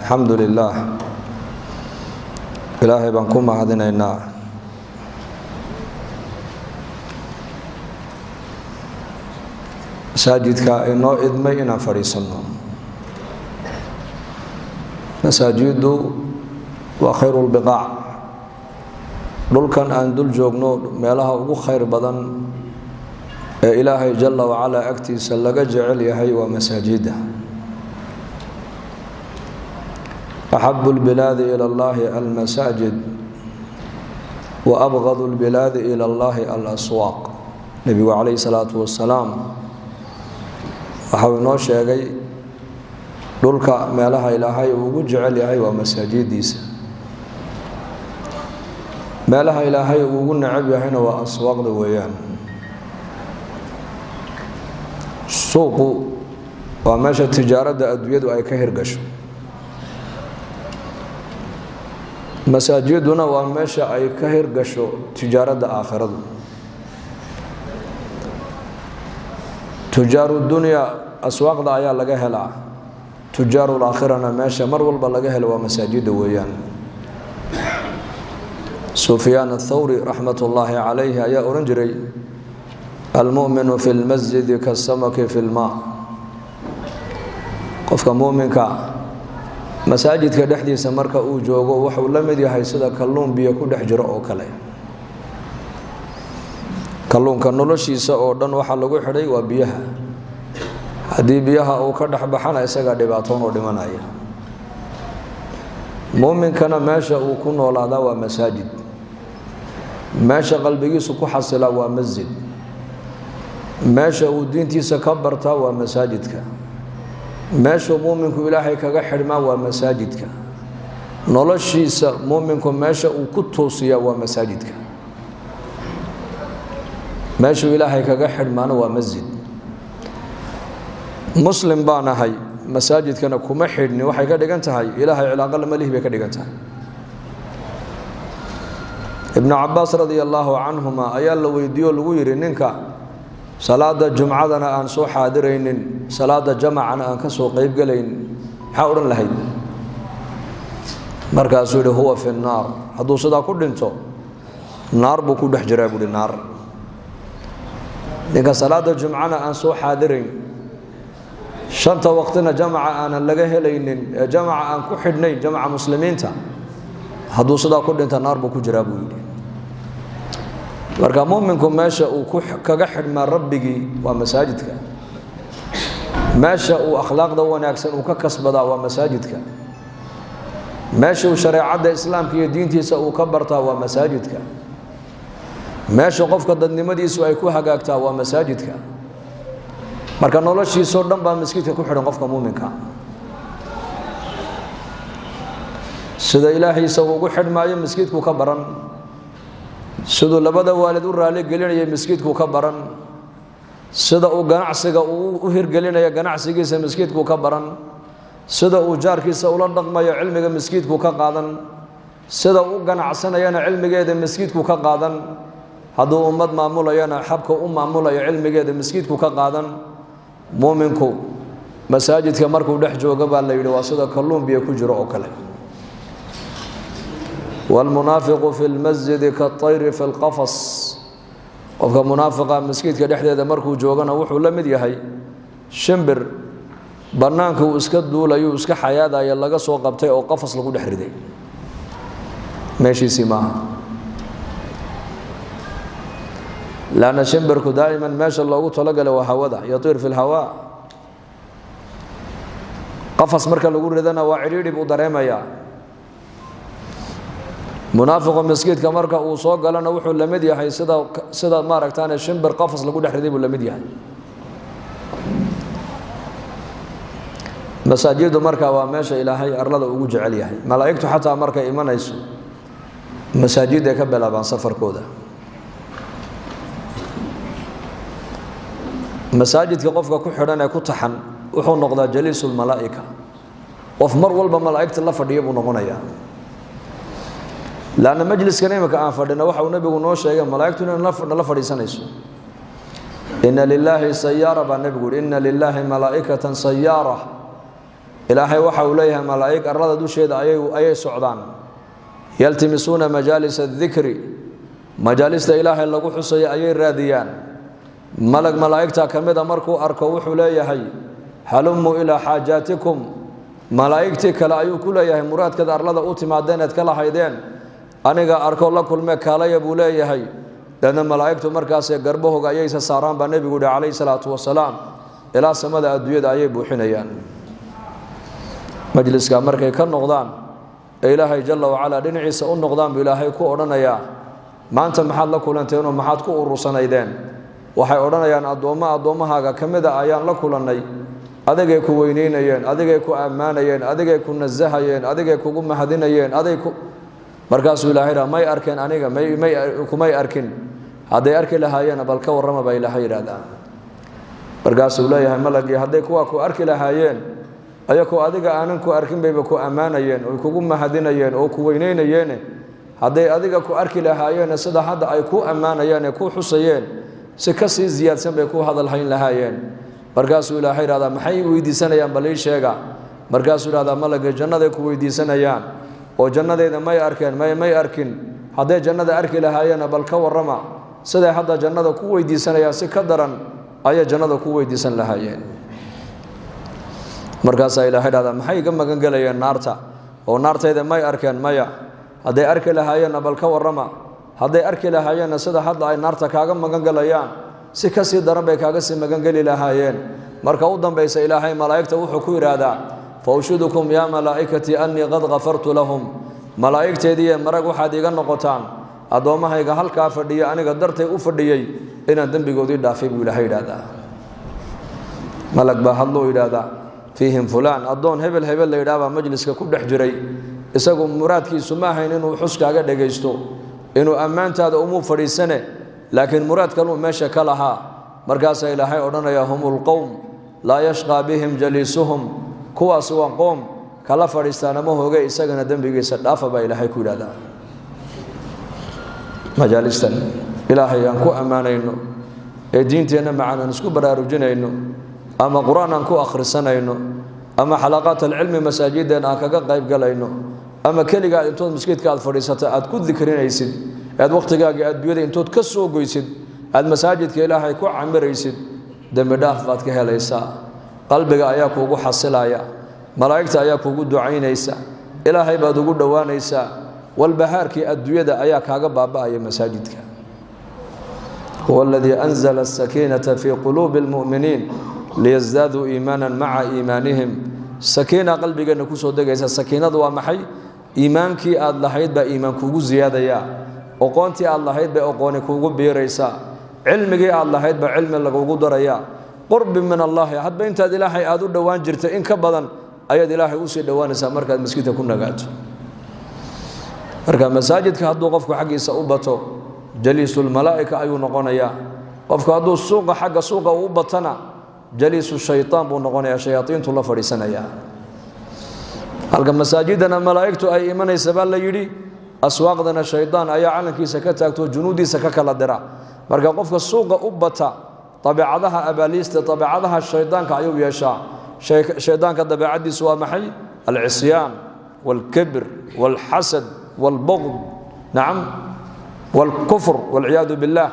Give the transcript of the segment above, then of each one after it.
الحمد لله إلهي بانكم mahadinaynaa masaajidka inoo idmay inaan fadhiisano masaajidu waa khayrul biqaac dhulkan aan dul joogno meelaha ugu khayr badan ee ilaahay jalla wa ala agtiisa laga jecel yahay waa masaajida أحب البلاد إلى الله المساجد وأبغض البلاد إلى الله الأسواق نبي عليه الصلاة والسلام وحاول نوشيغي دولك مالها إلهي وجعل يهي ومساجد ديسا مالها إلهي وقلنا عب يهينا وأسواق دويان سوق وماشى التجارة أدوية أي كهر قشو masaajiduna waa meesha ay ka hirgasho tijaarada aakhiradu tujaaru dunya aswaaqda ayaa laga helaa tujaaru aakhirana meesha mar walba laga helo waa masaajida weeyaan Sufyaan ath-Thawri rahmatullahi alayhi ayaa oran jiray al-mu'minu fil masjid kas-samaki fil ma' qofka mu'minka masaajidka dhexdiisa marka uu joogo wuxuu la mid yahay sida kalluun biyo ku dhex jiro oo kale kalluunka noloshiisa oo dhan waxa lagu xidhay waa biyaha hadii biyaha uu ka dhaxbaxana isaga dhibaato oo dhimanaya muuminkana meesha uu ku noolaada waa masaajid meesha qalbigiisu ku xasila waa masjid meesha uu diintiisa ka barta waa masaajidka meesha muuminku ilaahay kaga xidhmaa waa masaajidka noloshiisa muuminku meesha uu ku toosiya waa masaajidka meesha ilaahay kaga xidhmaana waa masjid muslim baan ahay masaajidkana kuma xidhni waxay ka dhigan tahay ilaahay cilaaqo lama lihi bay ka dhigan tahay ibn Abbas radiyallahu anhuma ayaa la weydiiyo lagu yiri ninka salaada jumcadana aan soo xaadireynin salaada jamacana aan ka soo qayb galeyn waxa oran lahayd markaas uu huwa fi naar haduu sida ku dhinto naar buu ku dhex jiraa buu naar ninka salaada jumcana aan soo xaadireyn shanta waqtina jamaca aan laga helaynin jamaca aan ku xidhnay jamaca muslimiinta haduu sida ku dhinto naar buu ku jiraa buu yiri marka muuminku meesha uu kaga xidhmaa rabbigi waa masaajidka meesha uu akhlaaqda wanaagsan uu ka kasbada waa masaajidka meesha uu shariicada islaamka iyo diintiisa uu ka bartaa waa masaajidka meesha qofka dadnimadiisu ay ku hagaagtaa waa masaajidka marka noloshiisa dhan baa masjidka ku xidhan qofka muuminka sida ilaahay ugu xidhmaayo masjidku ka baran sidoo labada waalid u raali gelinaya masjidku ka baran sida uu ganacsiga u hirgelinaya ganacsigiisa masjidku ka baran sida uu jaarkiisa ula dhaqmayo cilmiga masjidku ka qaadan sida uu ganacsanayana cilmigeeda masjidku ka qaadan haduu ummad maamulayana xabka u maamulayo cilmigeeda masjidku ka qaadan muuminku masaajidka markuu dhex joogo baa la yiri waa sida kalluun biyo ku jiro oo kale والمنافق في المسجد كالطير في القفص qofka munaafiqa masjidka dhexdeeda markuu joogana wuxuu la mid yahay shimbir banaanka uu iska duulayo iska xayaadaya laga soo qabtay oo qafas lagu dhex riday meeshiisi ma laana shimbirku daa'iman meesha loogu talagalay waa hawada yatiir fi الهواء qafas marka lagu ridana waa ciriiri buu dareemaya munaafiqo masjidka marka uu soo galana wuxuu la mid yahay sida ma aragtaan shimbir qafas lagu dhex riday buu la mid yahay masaajidu marka waa meesha ilaahay arlada ugu jecel yahay malaa'iktu xataa marka imanayso masaajidda ka bilaabaan safarkooda masaajidka qofka ku xidhan ee ku taxan wuxuu noqdaa jaliisul malaa'ika qof mar walba malaa'ikta la fadhiyo buu noqonayaa laana majliska neemka aan fadhina waxa uu nabigu noo sheegay malaa'iktu inay la fadhiisanayso inna lillahi sayyara ba nabigu inna lillahi malaa'ikatan sayyara ilaahay waxa uu leeyahay malaa'ig arlada dusheeda ayay socdaan yaltimisuuna majaalis adh-dhikri majaalista ilaahay lagu xusay ayay raadiyaan malaa'igta kamida markuu arko wuxuu leeyahay halummu ila haajaatikum malaa'igtii kale ayuu ku leeyahay muraadkada arlada u timaadeen aad kala haydeen aniga arko la kulme kaalaya buu leeyahay dana malaa'igtu markaas garbahooga ayay saaraan baa nabigu yiri calayhi salaatu wasalaam ila samada adduunyada ayay buuxinayaan majliska markay ka noqdaan ilaahay jalla wa ala dhinaciisa u noqdaan buu ilaahay ku odhanaya maanta maxaad la kulanteen oo maxaad ku urursanaydeen waxay odhanayaan adoomahaaga kamida ayaan la kulannay adigay ku weyneynayeen adigay ku ammaanayeen adigay ku nazahayeen adigay kugu mahadinayeen markaasuu ilaahay may arkeen aniga may arkin hadday arki lahaayeen bal ka warrama baa ilaahay yidhaahdaa markaasuu leeyahay malagii hadday kuwa ku arki lahaayeen ayagoo adiga aanan ku arkin bayba ku ammaanayeen oo kugu mahadinayeen oo ku weyneynayeen hadday adiga ku arki lahaayeen sida hadda ay ku ammaanayeen ee ku xusayeen si ka sii ziyaadsan bay ku hadal hayn lahaayeen markaasuu ilaahay yiraahdaa maxay weydiisanayaan bal ii sheega markaasuu yiraahdaa malagii jannada ku weydiisanayaan oo jannadeeda may arkeen may arkin hadday jannada arki lahaayeen bal ka warrama sida hadda jannada ku weydiisanayaan si ka daran ay jannada ku weydiisan lahaayeen markaas ilaahay yiraahdaa maxay ga magan galayeen naarta oo naarteeda may arkeen maya hadday arki lahaayeen bal ka warrama hadday arki lahaayeen sida hadda ay naarta kaaga magan galayaan si ka sii daran bay kaaga sii magan gali lahaayeen marka u dambaysa ilaahay malaa'igta wuxuu ku yiraahdaa fawshudukum ya malaa'ikati anni qad ghafartu lahum malaa'igteedii marag waxaad iga noqotaan adoomahayga halka fadhiya aniga dartay u fadhiyay inaan dambigoodii dhaafay buu ilaahay yiraahdaa malag baa hadloo yiraahdaa fiihim fulaan adoon hebel la yiraahdaa majliska ku dhex jiray isagu muraadkiisu ma ahayn inuu xuskaaga dhageysto inuu ammaantaada umu fadhiisane laakiin muraad kale uu meesha ka lahaa markaas ilaahay odhanaya humul qawm la yashqa bihim jalisuhum kuwaas waa qoom kala fadhiistaan ma hooga isagana dambigiisa dhaafa baa ilaahay ku yiraahdaa majalistan ilaahay aan ku ammaanayno ee diinteena macaan isku baraarujinayno ama quraan aan ku akhrisanayno ama xalaqaat ilmi masaajidana aan kaga qayb galayno ama kaliga intood miskiidka aad fadhiisato aad ku dhikrinaysid aad waqtigaaga aad biyada intood ka soo goysid aad masaajidka ilaahay ku camiraysid dambi dhaaf baad ka helaysaa qalbiga ayaa kuugu xasilaya malaa'igta ayaa kuugu ducaynaysa ilaahay baad ugu dhawaanaysaa walbahaarkii adduunyada ayaa kaaga baaba'aya masaajidka huwa alladhi anzala as-sakinata fi qulubi al-mu'minin liyazdadu iimanan ma'a iimanihim sakina qalbigeena ku soo degaysa sakinadu waa maxay iimaankii aad lahayd baa iimaan kuugu ziyaadaya aqoontii aad lahayd baa aqooni kuugu biiraysa cilmigii aad lahayd baa cilmi lagugu daraya qurbi min allah hadba intaad ilaahay aad u dhawaan jirtay in ka badan ayaad ilaahay u sii dhawaanaysaa markaad masjidka ku nagaato marka masaajidka hadduu qofku xaqiisa u bato jaliisul malaa'ika ayuu noqonayaa qofku hadduu suuqa u batana jaliisu shaytaan buu noqonayaa shayaatiintu la fadhiisanaya halka masaajidana malaa'iktu ay imanaysa baa la yidhi aswaaqdana shaydaan ayaa calankiisa ka taagto junuudiisa ka kala dira marka qofka suuqa u bata tabiicadaha abaaliista tabiicadaha shaydaanka ayuu yeeshaa shaydaanka dabeecadiisu waa maxay al-isyaan wal-kibr wal-hasad wal-bughd nacam wal-kufr wal-iyadu billah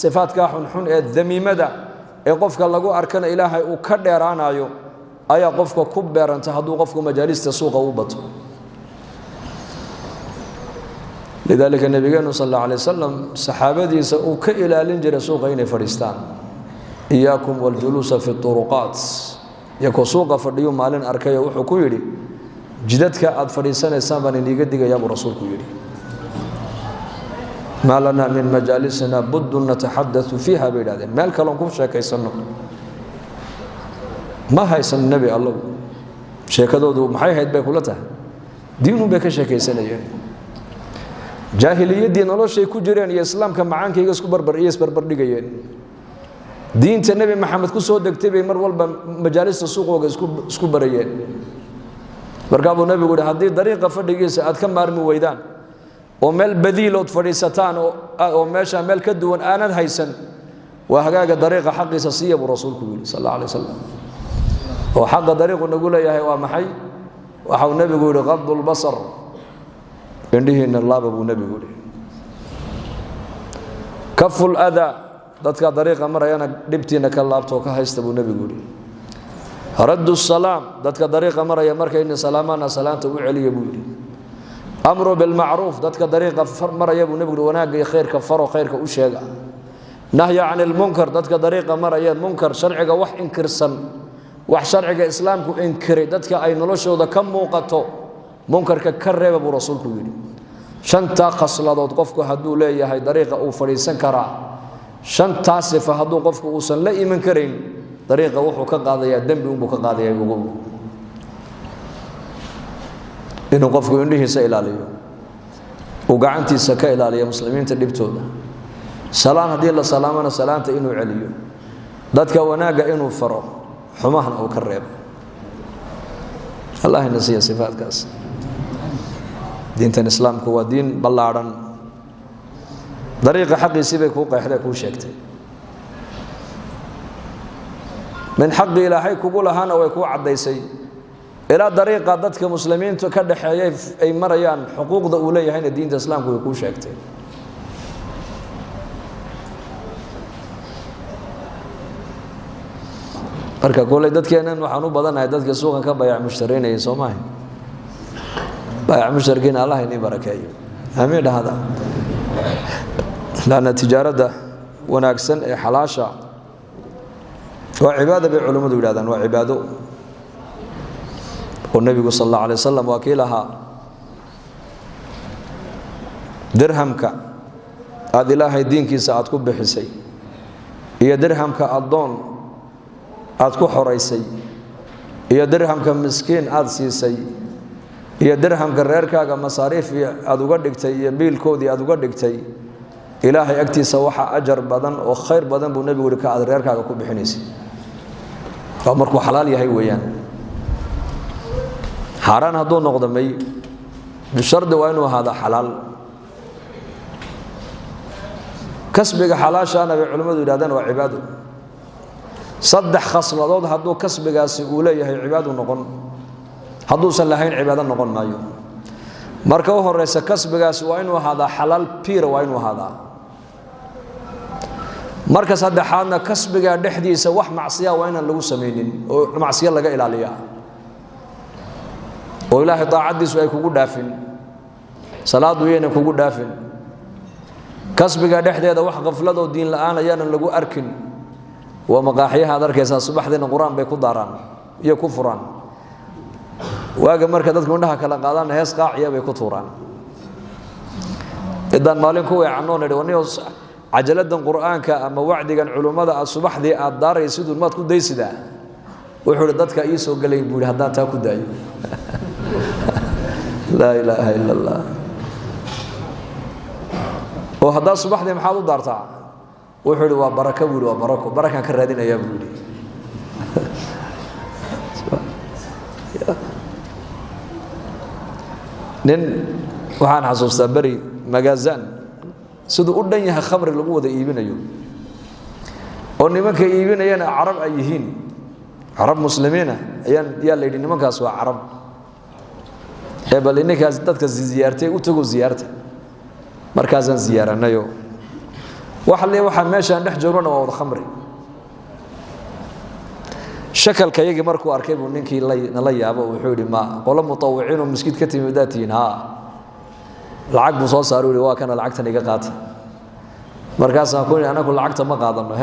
sifaadka xun ee damiimada ee qofka lagu arkana ilaahay uu ka dheeraanayo ayaa qofka ku beeranta hadduu qofku majaalista suuqa u bato lidalika nabigeenu sallallahu alayhi wasallam saxaabadiisa uu ka ilaalin jiray suuqa inay fadhiistaan iyaakum waljuluusa fi turuqaat yakoo suuqa fadhiyo maalin arkay wuxuu ku yidhi jidadka aad fadhiisanaysaan baan iniga digayaa buu rasuulku yidhi ما لنا من مجالسنا بد نتحدث فيها بيدادين مال كلام كم شيكيسنو ما هيسن النبي الله sheekadoodu maxay hayd bay kula tahay diinu bay ka sheekaysanayeen jaahiliyadii noloshay ku jireen iyo islaamka macaankayga isku barbar dhigayeen diinta nabi maxamed ku soo degtay bay mar walba majaalista suuqooga isku barayeen markaa buu nabigu yidhi haddii dariiqa fadhigiisa aad ka maarmi weydaan oo meel badiilood fadhiisataan oo meesha meel ka duwan aanad haysan waa hagaaga dariiqa xaqiisa siiya buu rasuulku yidhi sallallahu alayhi wasallam وحق طريق نقول يا هو محي وحو النبي يقول غض البصر عنده إن الله أبو النبي يقول كف الأذى ذاتك طريقة مرة أنا دبتي نكلابته كهيست أبو النبي يقول رد السلام ذاتك طريقة مرة يمرك إن سلامنا سلامته وعلي يقول أمر بالمعروف ذاتك طريقة مرة يبو النبي يقول وناقي خير كفر وخيرك وشيء نهي عن المنكر ذاتك طريقة مرة يا منكر شرعك وح إنكرسن وح شرعك إسلامك إنكري ذاتك أي نلوشه ذا كم موقته منكر ككرر أبو رسولك يقول شنتا قصلا ضد قفك هدو ليه هاي طريقة أو فريسن كرا شنتا صفة هدو قفك وصل لي من كريم طريقة وحو كقاضية دم بيوم كقاضية يقول إنه قفك إنه سائل عليه وقعنتي سكائل عليه مسلمين تدبتوا سلام هدي الله سلامنا سلامته إنه عليه ذاتك وناقة إنه فرو حماهن أو كريب الله نسي صفات كاس دين الإسلام هو دين بلارن طريقة حق يسيبك هو قاعد يكون شكتي من حق إلهي كقولها أنا ويكون عديسي إلى طريقة ضدك مسلمين تكد حياة أي مريان حقوق دولية هنا دين الإسلام هو يكون شكتي marka goolay dadkeenan waxaan u badanahay dadka suuqa ka bayac mushtareenay Soomaaliya bayac mushtarkiin Allah inii barakeeyo amiin hada lana tijaarada wanaagsan ee xalaasha waa cibaado bay culimadu yiraahdaan waa cibaado oo nabiga sallallahu alayhi wasallam wakiilaha dirhamka aad ilaahay diinkiisa aad ku bixisay iyo dirhamka adoon aad ku xoreysay iyo dirhamka miskiin aad siisay iyo dirhamka reerkaaga masaariif aad uga dhigtay iyo biilkoodii aad uga dhigtay ilaahay agtiisa waxa ajar badan oo khayr badan buu nabigu ka aad reerkaaga ku bixinaysay waa markuu xalaal yahay weeyaan xaraan haduu noqdo may bishardi waa inuu hada xalaal kasbiga xalaashaana bay culimadu yiraahdaan waa cibaado صدح خصلات هذو كسب جاسي أولى هي عبادة نقن هذو سلهين عبادة نقن مايو مركوه الرئيس كسب جاسي وينه هذا حلال بير وينه هذا مركز هذا حالنا كسب جا دحديس وح معصية وين اللي سمينين معصية لقى إلى عليها وإله طاعة ديس ويكون دافن صلاة وين يكون دافن كسب جا دحدي هذا وح غفلة ودين الآن يانا اللي أركن ومقاحيها دركيسا subaxdina quraan bay ku daaraan iyo ku furaan waaga marka dadku indhaha kala qaadaan hees qaaciya bay ku tuuraan idan maalin ku weecanoon dhawaniyo ajaladan quraanka ama wacdigan culimada subaxdii aad daaraysid maad ku daysida wuxuu dadka ii soo galay buu hadaa taa ku daayo la ilaaha illa allah oo hadaa subaxdii maxaad u daartaa wuxuu waa baraka wiil waa barako baraka ka raadinaya buu nin waxaan xasuustaa bari magazaan sidoo u dhan yahay khamri lagu wada iibinayo oo nimanka iibinayana arab ay yihiin arab muslimiina ayaan yaa leeyahay nimankaas waa arab bal inkaas dadka ziyaartay u tago ziyaarta markaasaan ziyaaranayo waxa meeshaan dhex joogna waa wada khamri shakalka yagi markuu arkay buu ninkii la yaabo wuxuu yiri ma qolo mutawiciin oo miskid ka timidaatiin ha lacag buu soo saaray waa kana lacagtan iga qaata markaas aan ku anagu lacagta ma qaadano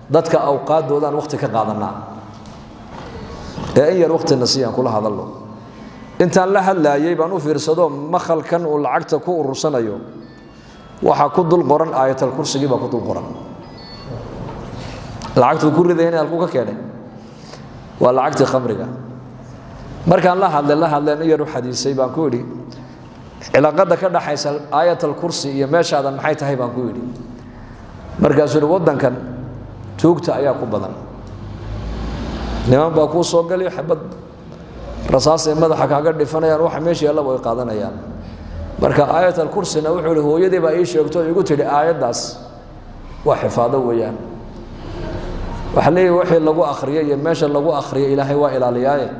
dadka awqaadoodaan waqti ka qaadanaa yar waqti nasiyan kula hadallo intaan la hadlaayay baan u fiirsado makhalkan uu lacagta ku urursanayo waxa ku dul qoran aayatul kursiga ba ku dul qoran lacagtu ku ridayna halku ka keenay waa lacagta khamriga markaan la hadlay yar xadiisay baan ku yiri cilaaqada ka dhaxaysa aayatul kursi iyo meeshaadan maxay tahay baan ku yiri markaas uu wadankan tuugta ayaa ku badan niman baa ku soo galay xabad rasaas ee madaxa kaaga dhifanayaan waxa meesha yalla way qaadanayaan marka aayatul kursina wuxuu hooyadii baa ii sheegto igu tiri aayadaas waa xifaado weeyaan وحليه وحي لغو أخرية يماشى لغو أخرية إلهي وإلى لياية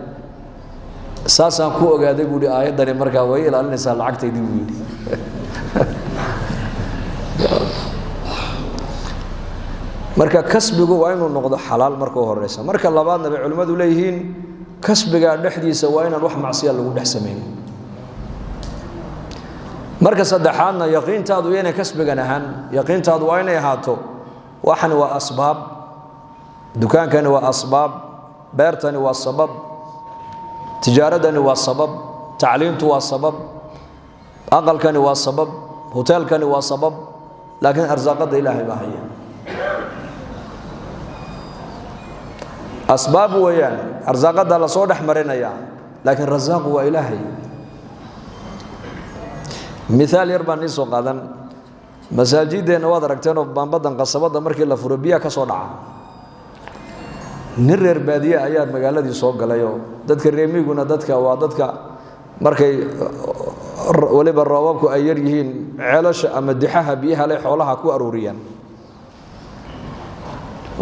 ساسا كو أغادي بودي آية داني مركا وإلى النساء العقتي دي بودي marka kasbigu waa inuu noqdo xalaal marka horeysa marka labaadna bay culimadu leeyihiin kasbiga dhaxdiisa waa inaan wax macsiya lagu dhex sameeyo marka saddexaadna yaqiintaadu inay kasbigan ahaan yaqiintaadu waa inay ahaato waxan waa asbaab dukaankani waa asbaab beertani waa sabab tijaaradani waa sabab tacliintu waa sabab aqalkani waa sabab hotelkani waa sabab laakiin arsaaqada ilaahay baa haya أسباب ويان أرزاقات الله صودح مرينيا لكن رزاق وإلهي مثال يربى نيسو قادن مساجد نواد ركتينو بامبادن قصبات مركي لفروبيا كصودع نرر بادية آيات مقالة دي صوق قلايو دادك الريميقونا دادك وادادك مركي وليب الروابكو أيريهين علاش أمدحاها بيها لي حولها كو أروريا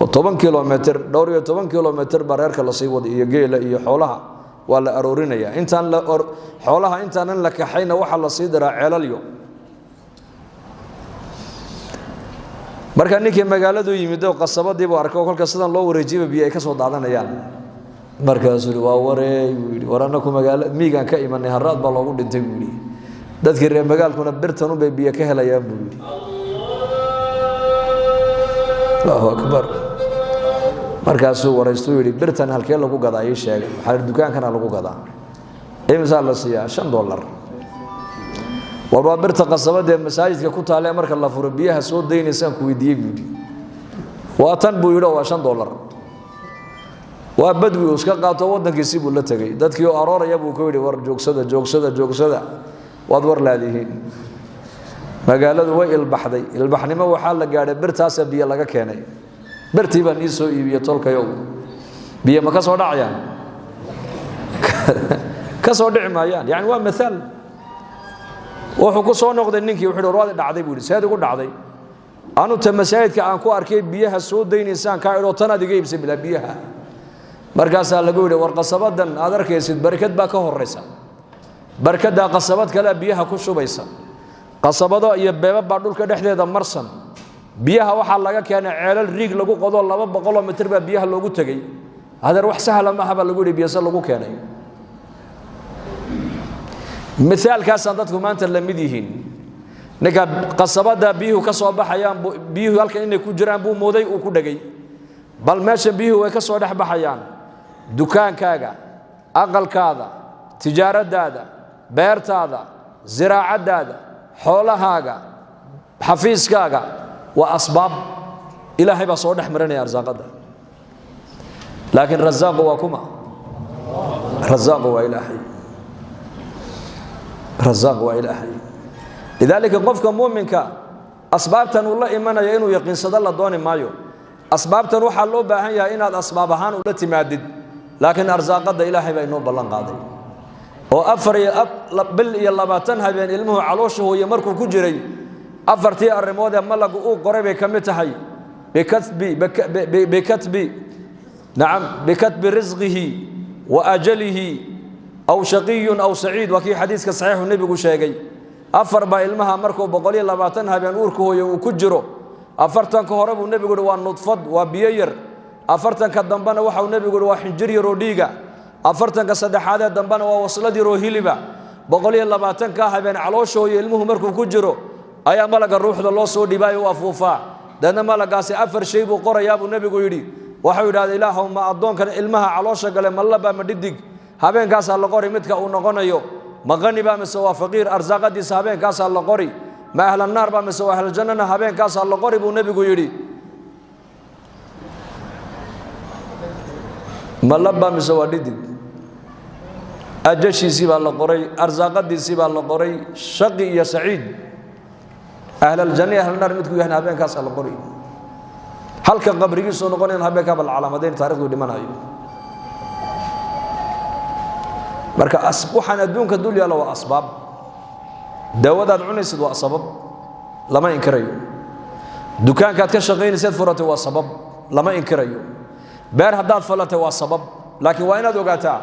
و10 كيلومتر دوري 10 كيلومتر bareerka la sii wado iyo geela iyo xoolaha waa la aroorinaya intaan la xoolaha intaan la kaxayna waxa la sii diraa ceelalyo marka ninkii magaaladu yimid oo qasabadii buu arkay kolka sidan loo wareejiyo biyo ay ka soo daadanayaan markaas uu waa wareey warana ku magaalo miigan ka imanay haraad baa loogu dhintay buu dadkii reer magaalkuna birtan u bay biyo ka helayaan buu Allahu akbar markaasuu waraystu yiri birtan halkee lagu gadaa ay sheegay waxa dukaankana lagu gadaa imisa la siiyaa $5 warba birta qasabada masaajidka ku taale marka la furo biyaha soo deynaysan ku weydiiyay buu waa tan buu yiri waa $5 waa badwi iska qaato wadankiisa buu la tagay dadkii oo arooraya buu ku yiri war joogsada waad war laadihiin magaaladu way ilbaxnimo waxa la gaaray birtaas biyo laga keenay birtii baan soo iibiyo tolkayo biyo ma ka soo dhacayaan ka soo dhicmayaan yani waa midaal wuxuu ku soo noqday ninkii wuxuu rood dhacday buu saad ugu dhacday aanu ta masaajidka aan ku arkay biyaha soo deynaysan ka iro tan adiga iibsay bila biyaha markaas lagu yiri war qasabadan aad arkaysid barakad baa ka horeysa barakada qasabad kala biyaha ku shubaysa qasabado iyo beeba baa dhulka dhexdeeda marsan biyaha waxa laga keenay ceelal riig lagu qodo 200 mitir baa biyaha loogu tagay hadar wax sahal ma aha lagu dhibiyay lagu keenay مثالkaas dadku maanta la mid yihiin ninka qasabada biyuhu ka soo baxayaan biyuhu halka inay ku jiraan buu mooday uu ku dhagay bal meesha biyuhu way ka soo dhax baxayaan dukaankaaga aqalkaada tijaaradaada beertaada ziraacadaada xoolahaaga xafiiskaaga wa asbaab ilaahay ba soo dhax marinaya arsaaqada laakiin razaaqu waa kuma razaaqu waa ilaahay razaaqu waa ilaahay lidalika qofka muuminka asbaabtan uu la imanaya inuu yaqiinsado la dooni maayo asbaabtan waxa loo baahan yahay inaad asbaab ahaan u la timaadid laakiin arsaaqada ilaahay baa inoo ballan qaaday oo bil iyo 20 habeen ilmuhu caloosha hooyo markuu ku jiray afartii arimood ee malagu uu qoray bay kamid tahay bikatbi rizqihi wa ajalihi aw shaqiyun aw sa'id wa ki hadiiska sahih nabigu sheegay afar ba ilmaha markuu 120 habeen uurku hooyo uu ku jiro afartan ka hore buu nabigu waa nudfad waa biyo yar afartan ka dambana waxa uu nabigu waa xinjir yar oo dhiiga afartan ka saddexaad dambana waa waslad yar oo hiliba 120 ka habeen calooshooyo ilmuhu markuu ku jiro ayaa malaga ruuxda loo soo dhibaayo waa fuufa dana malagaasi afar shay buu qorayaa buu nabigu yiri waxa uu yiraahday ilaahumma adoonkan ilmaha caloosha gale malaba ma dhidig habeenkaas la qori midka uu noqonayo maqani ba mise waa faqiir arsaaqadiisa habeenkaas la qori ma ahla naar ba mise waa ahla jannana habeenkaas la qori buu nabigu yiri malaba mise waa dhidig ajashiisi baa la qoray arsaaqadiisi baa la qoray shaqi iyo saciid ahla aljanna ahla naar midku yahay habeenkaas la qori halka qabrigiisu noqonayna habeenka bal calaamadeyn taariikhdu dhimanayo marka waxaan adduunka dul yaalo waa asbaab daawadaad cunaysid waa sabab lama inkirayo dukaankaad ka shaqaynaysid furata waa sabab lama inkirayo beer haddaad falatay waa sabab laakiin waa inaad ogaataa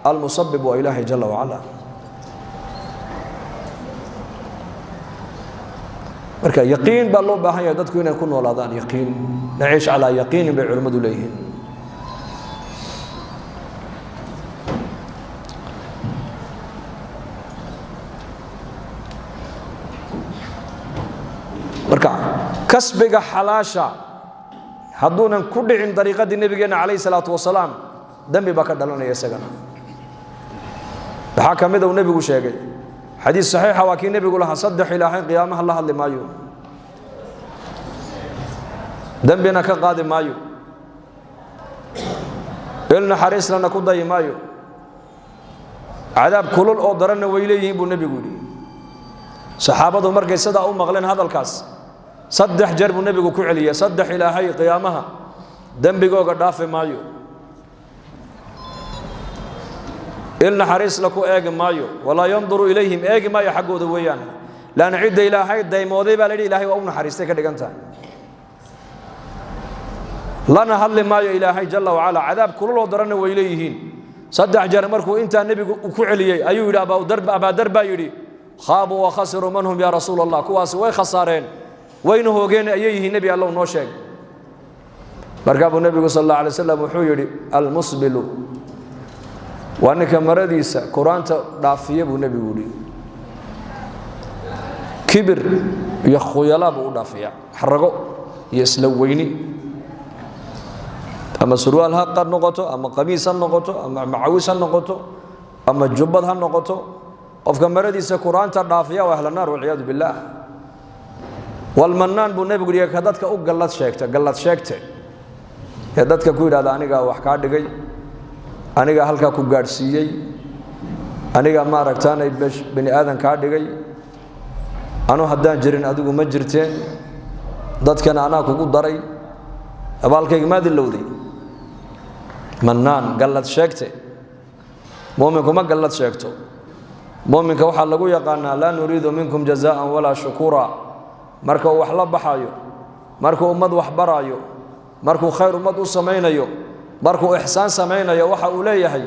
almusabbib waa ilaahay jalla wacala marka yaqiin baa loo baahan yahay dadku inay ku noolaadaan yaqiin naciish calaa yaqiinin bay culimmadu leeyihiin marka kasbiga xalaasha hadduunan ku dhicin dariiqadii nabigeena calayhi salaatu wasalaam dambi baa ka dhalanaya isagana waxaa ka mid uu nebigu sheegay xadiis saxiixa waa kii nebigu lahaa saddex ilaahay qiyaamaha la hadli maayo dambina ka qaadi maayo il naxariislana ku dayi maayo cadaab kulul oo daranna way leeyihiin buu nebigu yidhi saxaabadu markay sidaa u maqleen hadalkaas saddex jeer buu nebigu ku celiyay saddex ilaahay qiyaamaha dembigooga dhaafi maayo il naxariisla ku eegi maayo walaa yanduru ilayhim eegi maayo xaggooda weeyaan laana cidda ilaahay daymooday baa la yidhi ilaahay waa u naxariistay ka dhigan tahay lana hadli maayo ilaahay jalla wacala cadaab kululoo daranna way leeyihiin saddex jeer markuu intaa nebigu ku celiyey ayuu yidhi abaadar baa yidhi khaabuu wa khasiruu man hum yaa rasuula allah kuwaasi way khasaareen wayna hoogeen ayay yihiin nebi allow noo sheeg markaa buu nebigu sal alla alay wasalam wuxuu yidhi almusbilu waa ninka maradiisa quraanta dhaafiya buu nebigu yidhi kibir iyo khuyalaa buu u dhaafiya xarago iyo isla weyni ama surwaal ha qad noqoto ama qamiis ha noqoto ama macawis ha noqoto ama jubbad ha noqoto qofka maradiisa quraanta dhaafiya waa ahla naar walciyaadu billaah walmannaan buu nebigu yidhi ka dadka u gallad sheegte ee dadka ku yidhahda anigaa wax kaa dhigay anigaa halkaa ku gaadhsiiyey anigaa maaragtaanay bani aadan kaa dhigay anu haddaan jirin adigu ma jirteen dadkana anaa kugu daray abaalkayga maad ilowday mannaan gallad sheegte mu'minku ma gallad sheegto mu'minka waxaa lagu yaqaanaa laa nuriidu minkum jazaa'an walaa shukuura marka uu wax la baxayo markuu ummad wax baraayo markuu khayr ummad u samaynayo markuu ixsaan samaynayo waxa uu leeyahay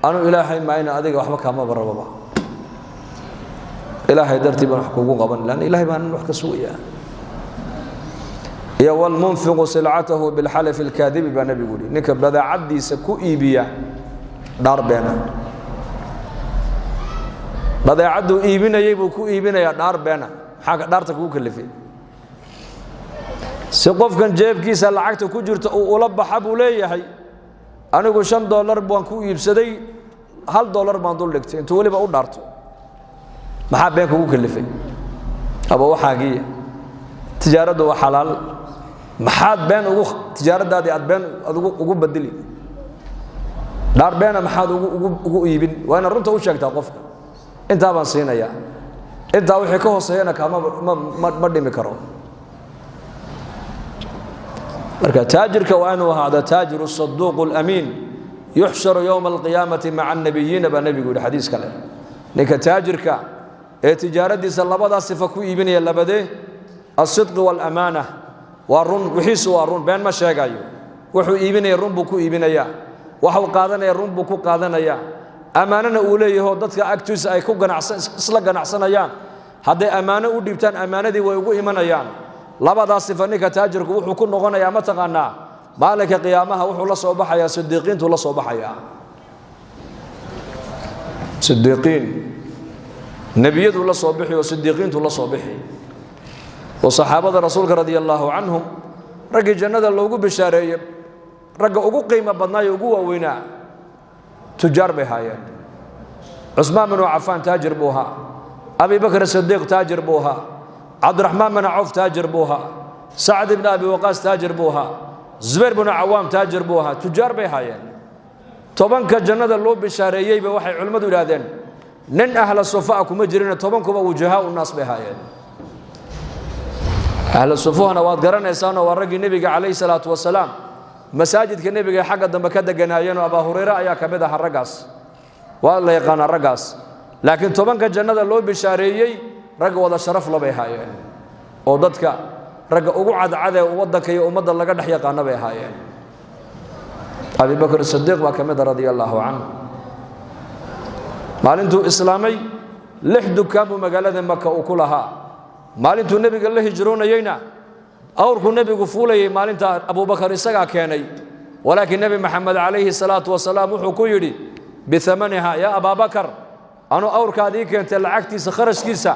anu ilaahay maayna adiga waxba kaama barababa ilaahay dartii baan wax kugu qaban lan ilaahay baan wax ka sugayaa ya wal munfiqu sil'atahu bil halaf al kadhib ba nabi guri ninka badaacadiisa ku iibiya dhaar beena badaacadu iibinayay buu ku iibinaya dhaar beena xaga dhaarta kugu kalifay si qofkan jeebkiisa lacagta ku jirto uu ula baxa buu leeyahay anigu $5 baan ku iibsaday $1 baan dul dhigtay intuu waliba u dhaarto maxaa been kugu kalifay aba waxaagiya tijaaradu waa xalaal maxaad been ugu tijaaradaadii aad been ugu badili dhaar beena maxaad ugu iibin waa in runta u sheegtaa qofka inta baan siinaya inta wixii ka hooseeyana kama ma dhimi karo marka taajirka waa inuu ahaado taajiru saduuq al-amiin yuhsharu yawm al-qiyaamati ma'a an-nabiyyin ba nabigu yiri xadiis kale ninka taajirka ee tijaaradiisa labada sifa ku iibinaya labadee as-sidq wal-amaana waa run wixiisu waa run been ma sheegayo wuxuu iibinaya run buu ku iibinaya waxa qaadanaya run buu ku qaadanaya amaanana uu leeyahay dadka agtiisa ay ku isla ganacsanayaan haday amaano u dhibtaan amaanadii way ugu imanayaan labadaas sifa ninka taajirku wuxuu ku noqonayaa ma taqaanaa maalinka qiyaamaha wuxuu la soo baxayaa sidiiqiintu la soo baxayaa sidiiqiin nabiyadu la soo bixi oo sidiiqiintu la soo bixi oo saxaabada rasuulka radiyallahu anhum ragga jannada loogu bishaareeyay ragga ugu qiimo badnaa ugu waaweynaa tujaar bay haayeen Usmaan bin Affan taajir buu ahaa Abi Bakr as-Siddiq taajir buu ahaa Abdurrahman bin Auf taajir buu ahaa Sa'd ibn Abi Waqqas taajir buu ahaa Zubair bin Awam taajir buu ahaa tujaar bay haayeen tobanka jannada loo bishaareeyay ba waxay culimadu yiraahdeen nin ahla sufaa kuma jirin tobankuba wajaha u naas bay haayeen ahla sufaana waad garanaysaan waa ragii nabiga kaleey salaatu wasalaam masaajidka nabiga xagga dambe ka deganaayeen Abu Hurayra ayaa kamid ah ragaas waa la yaqaan ragaas laakiin tobanka jannada loo bishaareeyay rag wada sharaf la bay haayeen oo dadka rag ugu cadcad ee wadanka iyo ummadda laga dhex yaqaan bay haayeen أبي بكر الصديق وكمد رضي الله عنه maalintuu islaamay 6 dukaan buu magaalada Makka u ku lahaa maalintuu nabiga la hijroonayayna awrku nabigu fuulayay maalinta Abu Bakar isaga keenay walaakin nabi Muhammad alayhi salatu wasalaam wuxuu ku yiri bithamaniha ya Abu Bakar anu awrkaadii keentay lacagtiisa kharashkiisa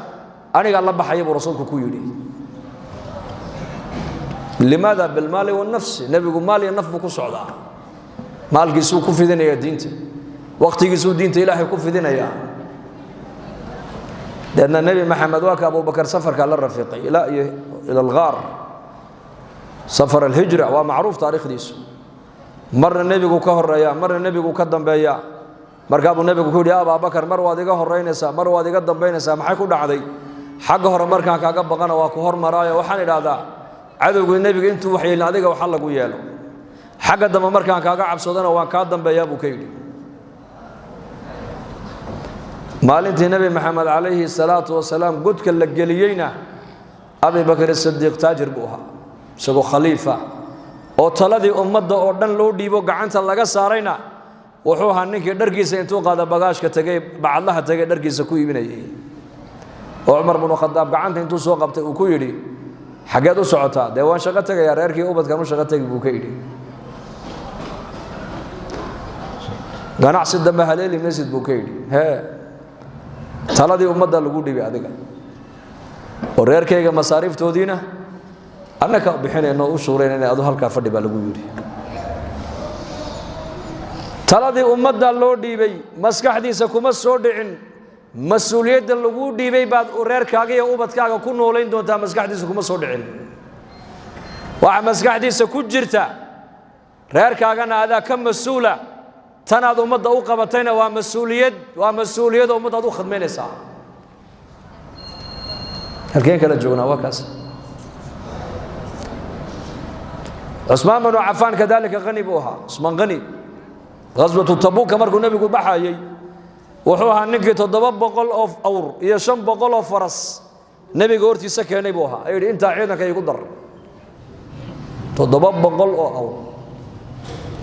aniga la baxay buu rasuulku ku yiri limaada bil mali wal nafs nabigu maal iyo naf ku socdaa maalkiisu ku fidinaya diinta waqtigiisu diinta ilaahay ku fidinaya dadna nabi maxamed waa ka Abu Bakar safarka la rafiiqay ila al-ghar safar al-hijra wa ma'ruf taariikhdiisu marna nabigu ka horeeya marna nabigu ka dambeeya marka Abu nabigu ku yiri Abu Bakar mar waad iga horeynaysaa mar waad iga dambeynaysaa maxay ku dhacday xagga hore markaan kaaga baqana waa ku hormaraayo waxaan iraahdaa cadowga nabiga intuu wax yeelin adiga waxa lagu yeelo xagga dambe markaan kaaga cabsadana waan ka dambeeyaa buu ka yiri maalintii nabi maxamed alayhi salatu wasalaam godka la geliyayna Abu Bakr as-Siddiq taajir buu ahaa isagoo khalifa oo taladii ummadda oo dhan loo dhiibo gacanta laga saarayna wuxuu ahaa ninkii dharkiisa intuu qaada bagaashka tagay bacadlaha tagay dharkiisa ku iibinayay oo Umar ibn Khattab gacanta intuu soo qabtay uu ku yiri xageed u socotaa deewaan shaqo tagaya reerkii ubadkan u shaqo tagay buu ka yiri ganacsi dambe haleeli masjid buu ka yiri taladii ummadda lagu dhibay adiga oo reerkayga masaariftoodiina annaka bixinayno u shuureen inay adu halka fadhi ba lagu yiri taladii ummadda loo dhibay maskaxdiisa kuma soo dhicin mas'uuliyadda lagu dhibay baad reerkaaga iyo ubadkaaga ku nooleyn doontaa maskaxdiisa kuma soo dhicin waxa maskaxdiisa ku jirta reerkaagana adaa ka mas'uula tanaad ummadda u qabatayna waa mas'uuliyad ummadda u khadmeynaysa halkeen kala joognaa waa kaas Usman ibn Affan kadalika qani buha Usman qani غزوة تبوك markuu nabigu baxayay wuxuu ahaa ninkii 700 oo awr iyo 500 oo faras nabiga hortiisa keenay buu ahaa ayuu inta ciidanka ay ku dar 700 oo awr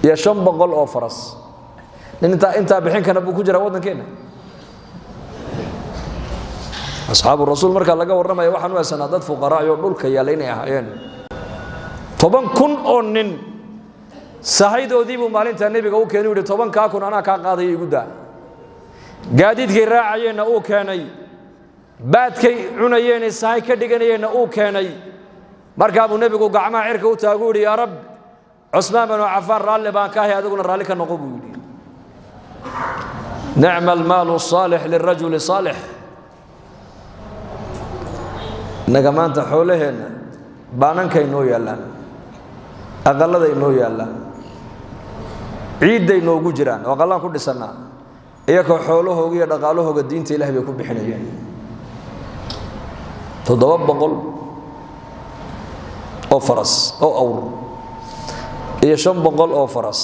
iyo 500 oo faras inta bixin kana buu ku jira wadankeena asxaabu rasuul marka laga warramay waxaan u haysanaa dad fuqara iyo dhulka yaalayna ahaayeen 10,000 oo nin sahaydoodii buu maalinta nabiga u keenay 10,000 ana ka qaaday igu daa gaadiidkii raacayeen uu keenay baadkay cunayeen sahay ka dhiganayeen uu keenay marka buu nabigu gacmaha cirka u taagu yiri ya rab Usman ibn Affan raalli baan ka hay adiguna raalli ka noqo buu yiri نعم المال الصالح للرجل الصالح نغمانتا xoolaheena baanankay noo yaalaan aqaladay noo yaalaan ciiday noogu jiraan oo qalaan ku dhisana iyagoo xoolahooga iyo dhaqaalahooga diinta Ilaahay bay ku bixinayeen 700 oo faras oo awr iyo 500 oo faras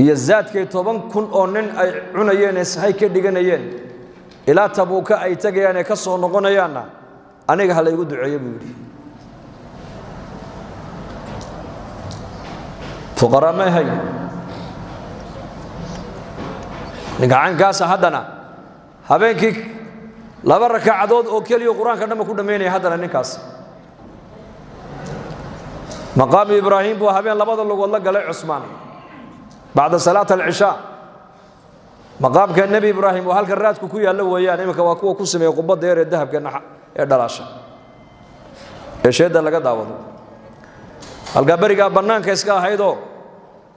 iyo zaadkay 10,000 oo nin ay cunayeen sahay ka dhiganayeen ila tabuuka ay tagayaan ka soo noqonayaana aniga hal igu duceeyo buu yiri fuqara ma hay nigaan gaas hadana habeenkii laba rakacadood oo kaliya quraanka dhama ku dhameynay hadana ninkaas maqaam ibraahim buu habeen labada lugood la galay Usman بعد صلاة العشاء مقام كان النبي إبراهيم وهل كراتك كوي الله وياه نمك واكو كوسمي قبض دير الذهب كان دلاشة إيش هذا اللي قد عوض الجبري قال بنان كيسكا هيدو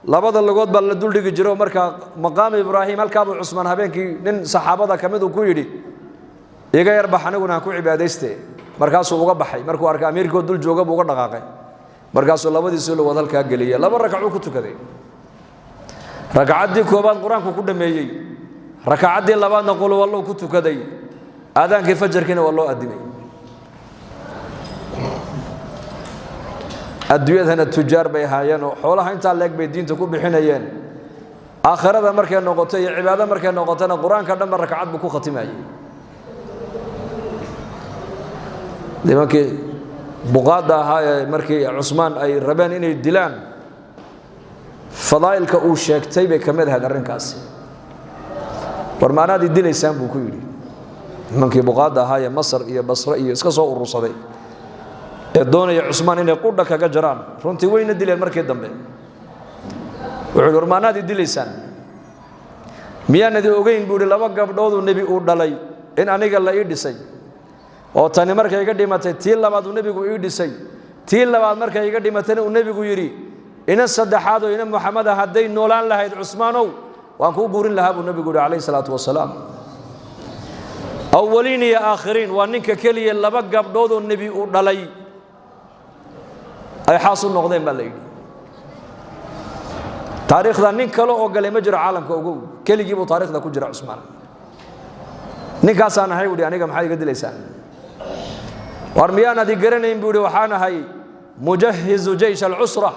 لبض اللقود بالدول دي جرو مركا مقام إبراهيم الكابو عثمان هبين كي نن صحابة كمدو كويدي يجا يربح نقولنا كوي عبادته مركاسو بوجا بحي مركو أركا أميركو دول جوجا بوجا دقاقي مركاسو لبض يسولو وذل كاجلية لبض ركعوك تكذي ركعتي كوبان قرآن كوكو دميي ركعتي لبان نقول والله كنت كذي آذان كيف فجر كنا والله أدمي الدوية هنا التجار بيهايان وحولها انت عليك بيدين تكون بحنيان آخر هذا مركز نقطة عبادة مركز نقطة القرآن كان لما ركعت بكو ختمي لما كي buqaada ahaa markii Usmaan ay rabeen inay dilaan fadaa'ilka uu sheegtay bay kamid ahayd arrinkaasi warmaanaadi dilaysaan buu ku yiri nimankii buqaada ahaa Masar iyo Basra iyo iska soo urursaday ee doonaya Usmaan inay qudha kaga jaraan runtii wayna dileen markii dambe wuxuu warmaanaadi dilaysaan miyaanadi ogeyn buu laba gabdhood oo nabi uu dhalay in aniga la ii dhisay oo tani markay iga dhimatay tii labaad uu nabigu ii dhisay tii labaad markay iga dhimatay uu nabigu yiri ina saddexaad oo ina Muhammad haday noolaan lahayd Usmaanow waan ku guurin lahaa buu nabigu alayhi salaatu wasalaam awwaliin iyo aakhiriin waa ninka kaliya laba gabdhood oo nabi uu dhalay ay xaasul noqdeen baa la yiri taariikhda nin kale oo galay ma jiro caalamka ugu kaligii buu taariikhda ku jira Usmaan ninkaas aan ahay wadi aniga maxay iga dilaysaan war miyaan adi garanayn buu waxaan ahay mujahhiz jaysh al-usra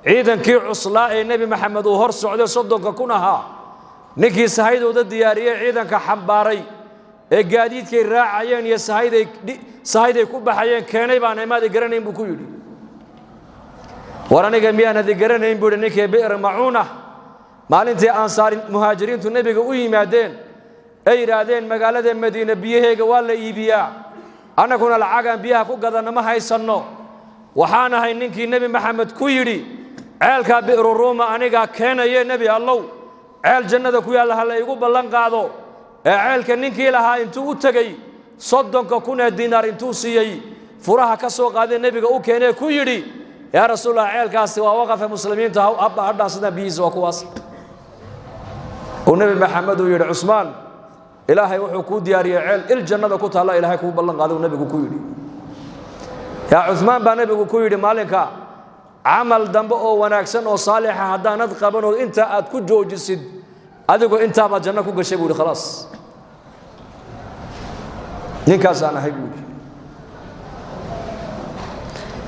ciidankii cuslaa ee nabi maxamed uu hor socday 30 kun ahaa ninkii sahaydooda diyaariyay ciidanka xambaaray ee gaadiidkay raacayeen iyo sahayday ku baxayeen keenay baan imaad garanayn buu ku yiri war aniga miyaan adi garanayn buu ninkii bi'r mauna maalintii ansaar muhaajiriintu nabiga u yimaadeen ay yiraahdeen magaalada Madiina biyaheega waa la iibiyaa anaguna lacagan biyaha ku gadana ma haysano waxaan ahay ninkii nabi maxamed ku yiri ceelka bi'r ruuma aniga keenaye nabi allow ceel jannada ku yaal hal igu ballan qaado ee ceelka ninkii lahaa intuu u tagay 30 kun diinaar intuu siiyay furaha ka soo qaaday nabiga u keenay ku yiri yaa rasuulullah ceelkaasi waa waqaf muslimiinta abba hadhaasada biyiisa waa kuwaas oo nabi maxamed uu yiri Usmaan ilaahay wuxuu ku diyaariyay ceel il jannada ku taala ilaahay ku ballan qaaday nabigu ku yiri yaa Usmaan baa nabigu ku yiri maalinka amal dambe oo wanaagsan oo saalix ah hadaanad qaban oo inta aad ku joojisid adigu inta ba janna ku gashay buu khalaas ninkaas aan ahay buu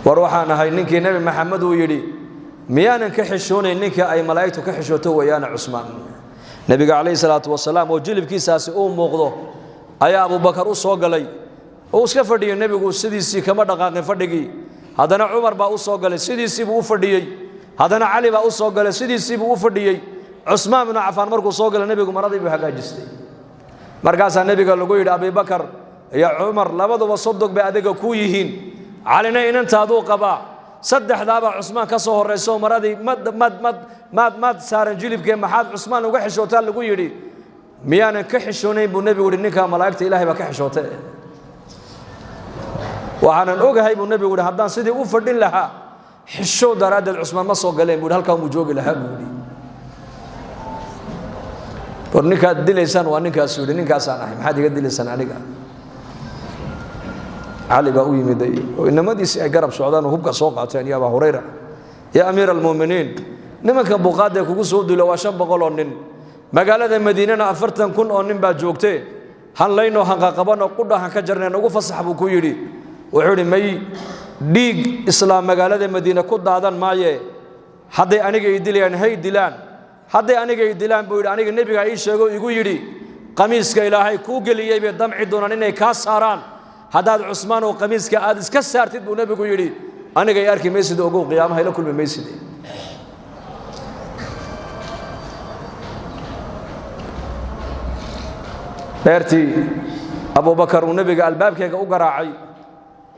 war waxaan ahay ninkii nabi maxamed uu yiri miyaanan ka xishoonayn ninka ay malaa'iktu ka xishooto wayana Usmaan nabiga alayhi salaatu wasalaam oo jilibkiisaasi uu muuqdo ayaa Abu Bakar u soo galay oo iska fadhiyay nabigu sidiisii kama dhaqaaqin fadhigii hadana Umar baa u soo galay sidiisii buu u fadhiyay hadana Ali baa u soo galay sidiisii buu u fadhiyay Usmaan ibn Affan markuu soo galay nabigu maradii buu hagaajistay markaas nabiga lagu yiri Abu Bakar iyo Umar labaduba sodog bay adiga ku yihiin Alina inantaadu qaba saddexdaaba Usmaan ka soo horeyso maradii mad saaran jilibkee maxaad Usmaan uga xishootaa lagu yiri miyaanan ka xishoonayn buu nabigu yiri ninka malaa'ikta ilaahay ba ka xishootay waxaan ogahay buu nabigu yiri hadaan sidii u fadhin lahaa xisho daraadad Usmaan ma soo galeen buu halka uu joogi lahaa buu yiri war ninka dilaysan waa ninkaas yiri ninkaas aan ahay maxaad iga dilaysan aniga Ali baa u yimiday oo inamadiisi ay garab socdaan oo hubka soo qaateen ya Abu Hurayra ya Amir al-Mu'minin nimanka buqaada kugu soo dilo waa 500 oo nin magaalada Madiinana 40 kun oo nin baa joogtay han layno hanqa qabano qudhahan ka jarneen ugu fasax buu ku yiri wuxuu yiri may dhiig islaam magaalada Madiina ku daadan maaye haday aniga ay dilayaan hay dilaan haday aniga ay dilaan buu yiri aniga nabiga ay sheego igu yiri qamiiska ilaahay ku galiyay bay damci doonaan inay ka saaraan hadaad Usmaan oo qamiiska aad iska saartid buu nabigu yiri aniga ay arki meesid ugu qiyaamaha ila kulmi meesid beertii Abu Bakar uu nabiga albaabkeega u garaacay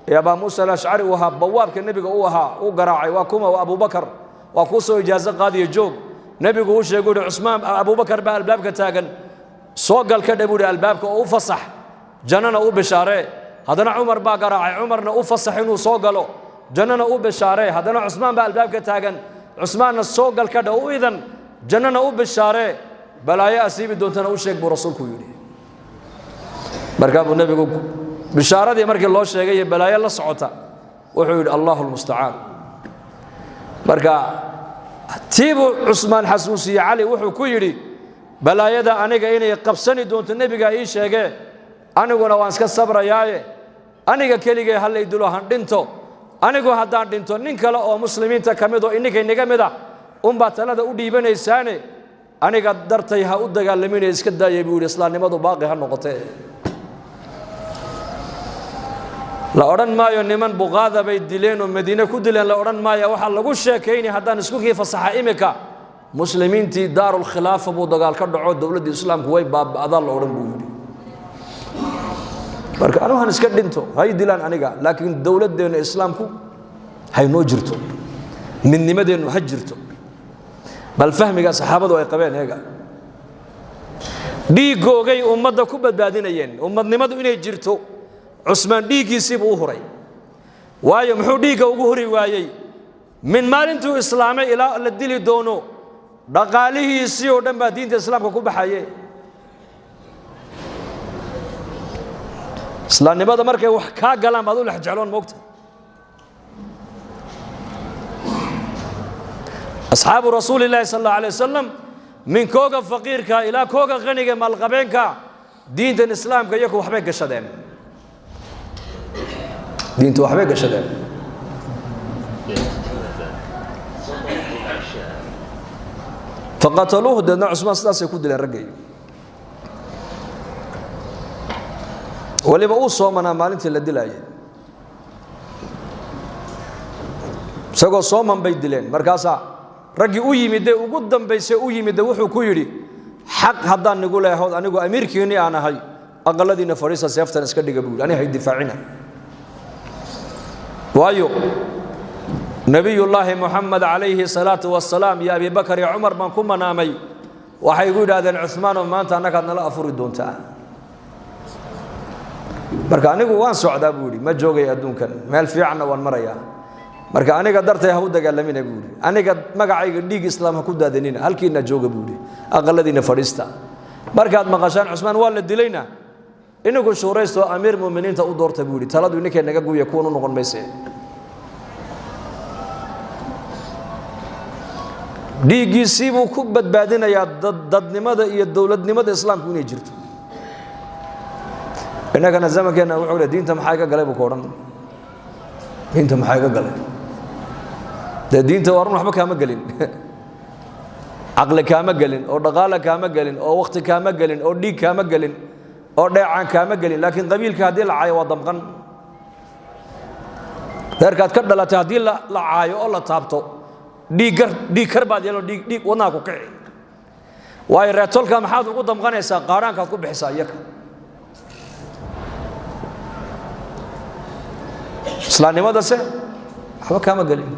ee Abu Musa al-Ash'ari uu ahaa bawaabka nabiga uu ahaa u garaacay waa kuma Abu Bakar waa ku soo ijaazo qaadiyo joog nabigu uu sheegay Usmaan Abu Bakar baa albaabka taagan soo gal ka dhabuuri albaabka oo u fasax jannana u bishaare hadana Umar baa garaacay Umarna u fasax inuu soo galo jannana u bishaare hadana Usmaan baa albaabka taagan Usmaanna soo gal ka dhaw idan jannana u bishaare balaayo asiibi doontana u sheeg buu rasuulku yiri markaa buu nabigu bishaaradii markii loo sheegay balaayo la socota wuxuu yiri Allahul musta'an markaa tiibu Usmaan xasuusiye Ali wuxuu ku yiri balaayada aniga inay qabsani doonto nabiga ay sheegay aniguna waan iska sabrayaaye aniga keligay hal ay dulo han dhinto anigu haddaan dhinto nin kale oo muslimiinta kamid oo inaga inaga mid ah baa talada u dhiibanaysaane aniga dartay ha u dagaalamin iska daayay buu islaamnimadu baaqi ha noqotay la oran maayo niman buqaada bay dileen oo Madiina ku dileen la oran maayo waxa lagu sheekeynay haddaan isku kii fasaxa imika muslimiintii daarul khilaafa buu dagaal ka dhaco dawladda islaamku way baaba'ada la oran buu yiri marka anu han iska dhinto hay dilaan aniga laakiin dawladdeena islaamku hay noo jirto midnimadeenu ha jirto bal fahmiga saxaabadu ay qabeen eega dhiigoogay ummadda ku badbaadinayeen ummadnimadu inay jirto Usmaan dhiigiisii buu huray waayo muxuu dhiiga ugu huri waayay min maalintuu islaamay ilaa la dili doono dhaqaalihiisii oo dhan baa diinta islaamka ku baxayay islaamnimada markay wax ka galaan baad u lex jecloon moogta asxaabu rasuulillaah sallallahu alayhi wasallam min kooga faqiirka ilaa kooga qaniga malqabeenka diinta islaamka iyagu waxbay gashadeen diintu waxbay gashadeen faqataluhu dadna Usmaan sidaasay ku dileen ragay waliba uu soomanaa maalintii la dilaayay isagoo sooman bay dileen markaas ragii u yimid ugu dambeysay u yimid wuxuu ku yiri xaq haddaan nagu leeyahay anigu amiirkiini aan ahay aqaladiina fariisa seeftan iska dhiga buu ani hay difaacina waayo nabiyullaahi muhammad alayhi salatu wassalaam ya abi bakr ya umar man kuma naamay waxay ugu yiraahdeen Usmaan oo maanta anaga nala afuri doontaa marka anigu waan socdaa buu yiri ma joogay adduunkan meel fiican waan marayaa marka aniga dartay ha u dagaalamina buu yiri aniga magacayga dhiig islaam ha ku daadanina halkiina jooga buu yiri aqaladiina fadhiista markaad maqashaan Usmaan waa la dilayna inagu shuuraysto amiir muuminiinta u doortay buu yiri taladu ninka naga guuya kuunu noqon meesay dhiigiisii buu ku badbaadinayaa dadnimada iyo dawladnimada islaamku inay jirto inagana zamankeena wuxuu leeyahay diinta maxay ka galay buu koodhan diinta maxay ka galay diinta warun waxba kaama galin aqli kaama galin oo dhaqaale kaama galin oo waqti kaama galin oo dhiig kaama galin oo dheecaan kaama galin laakiin qabiilka hadii la caayo waa damqan darkaad ka dhalatay hadii la caayo oo la taabto dhiig karbaad yeelo dhiig wadnaha ku kici way reetolka maxaad ugu damqanaysaa qaaraankaad ku bixisaa iyaga islaamnimada se waxba kaama galin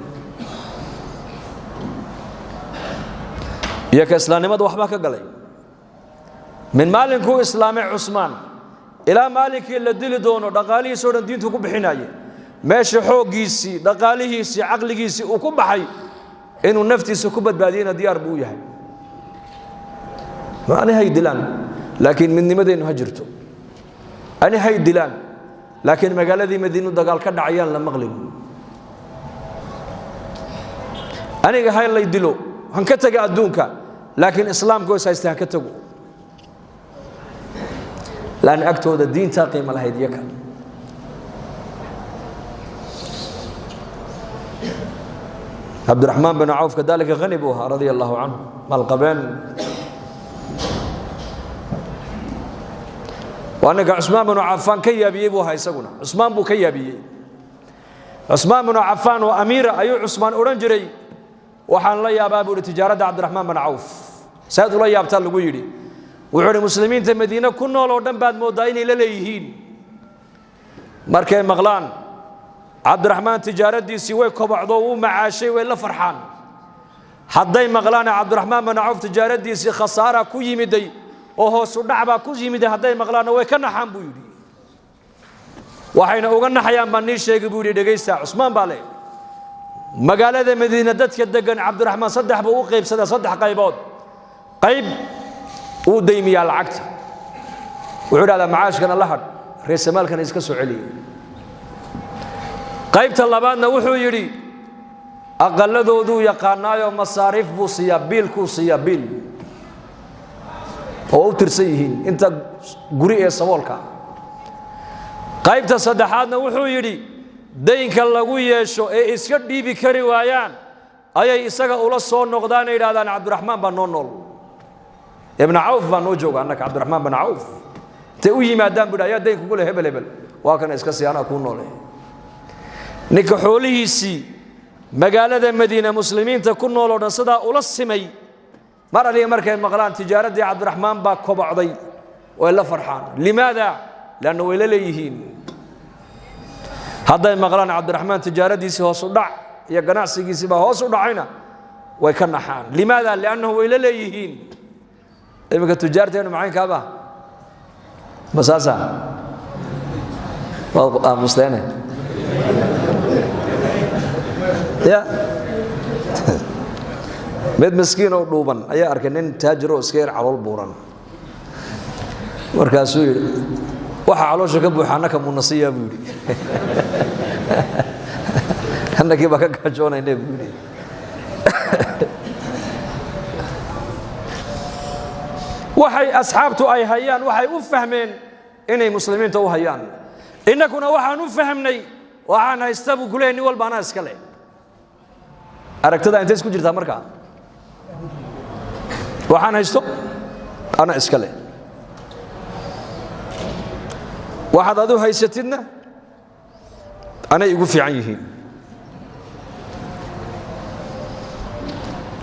iyaga islaamnimada waxba ka galay min maalinkuu islaamay Usmaan ilaa maalinkii la dili doono dhaqaalihiisa oo dhan diintu ku bixinayay meesha xoogiisii dhaqaalihiisii aqligiisii uu ku baxay inuu naftiisa ku badbaadiyana diyaar buu yahay ma ani hay dilaan laakiin midnimadeenu ha jirto ani hay dilaan laakiin magaaladii Madiina dagaal ka dhacayaan la maqlin aniga hay la dilo han ka taga adduunka laakiin islaamku way haystaan ka tago laan agtooda diinta qiimo lahayd yaka عبد الرحمن بن عوف كذلك غني بها رضي الله عنه مالقبين وأنك عثمان بن عفان كيابي بها يسقنا عثمان بو كيابي عثمان بن عفان وأمير أي عثمان أورنجري وحن الله يا باب التجارة عبد الرحمن بن عوف سيد الله يابتال لقيري وعلى المسلمين المدينة كنا لو دم بعد مودين لليهين مركي مغلان عبد الرحمن تجارتي سوي كبعضو معاشي ولا فرحان حدي مغلان عبد الرحمن بن عوف تجارتي سي خساره كو يمدي او هوس دحبا كو يمدي حدي مغلان way ka naxan buu yiri waxayna uga naxayaan baan ii sheegay buu yiri dhageysta Usmaan baale magaalada Madiina dadka degan عبد الرحمن saddex buu u qaybsaday saddex qaybood qayb uu deymiya lacagta wuxuu yiraahdaa macaashkan Allah reesamaalkan iska soo celiyo qaybta labaadna wuxuu yiri aqaladoodu yaqaanaayo masaarif buu siya biil ku siya biil oo tirsan yihiin inta guri ee saboolka qaybta saddexaadna wuxuu yiri deynka lagu yeesho ee iska dhiibi kari waayaan ayay isaga ula soo noqdaan yiraahdaan عبد الرحمن baa nool ibn Auf baa noo jooga annaka عبد الرحمن بن عوف te u yimaadaan buu dhayaa deynku gule hebel waa kan iska siyaana ku noolay ninka xoolihiisii magaalada madiina muslimiinta ku nool oo dhan sidaa ula simay mar aliya markay maqlaan tijaaradii cabdiraxmaan baa kobocday way la farxaan limaada laanna way la leeyihiin hadday maqlaan cabdiraxmaan tijaaradiisii hoos u dhac iyo ganacsigiisii baa hoos u dhacayna way ka naxaan limaada liannahu way la leeyihiin iminka tujaarteenu macaynkaaba masaasa waa muslimiin ya mid miskiin oo dhuuban ayaa arkay nin taajir oo iska yar calool buuran markaasuu yidhi waxa caloosha ka buuxa annaka munasiya buu yidhi annagii baa ka gaajoonayna buu yidhi waxay asxaabtu ay hayaan waxay u fahmeen inay muslimiinta u hayaan innakuna waxaan u fahmnay waxaan haysta buu ku leeyahay nin walba anaa iska leh aragtada intay isku jirtaa markaa waxaan haysto ana iska leh waxaad adu haysatidna anay igu fiican yihiin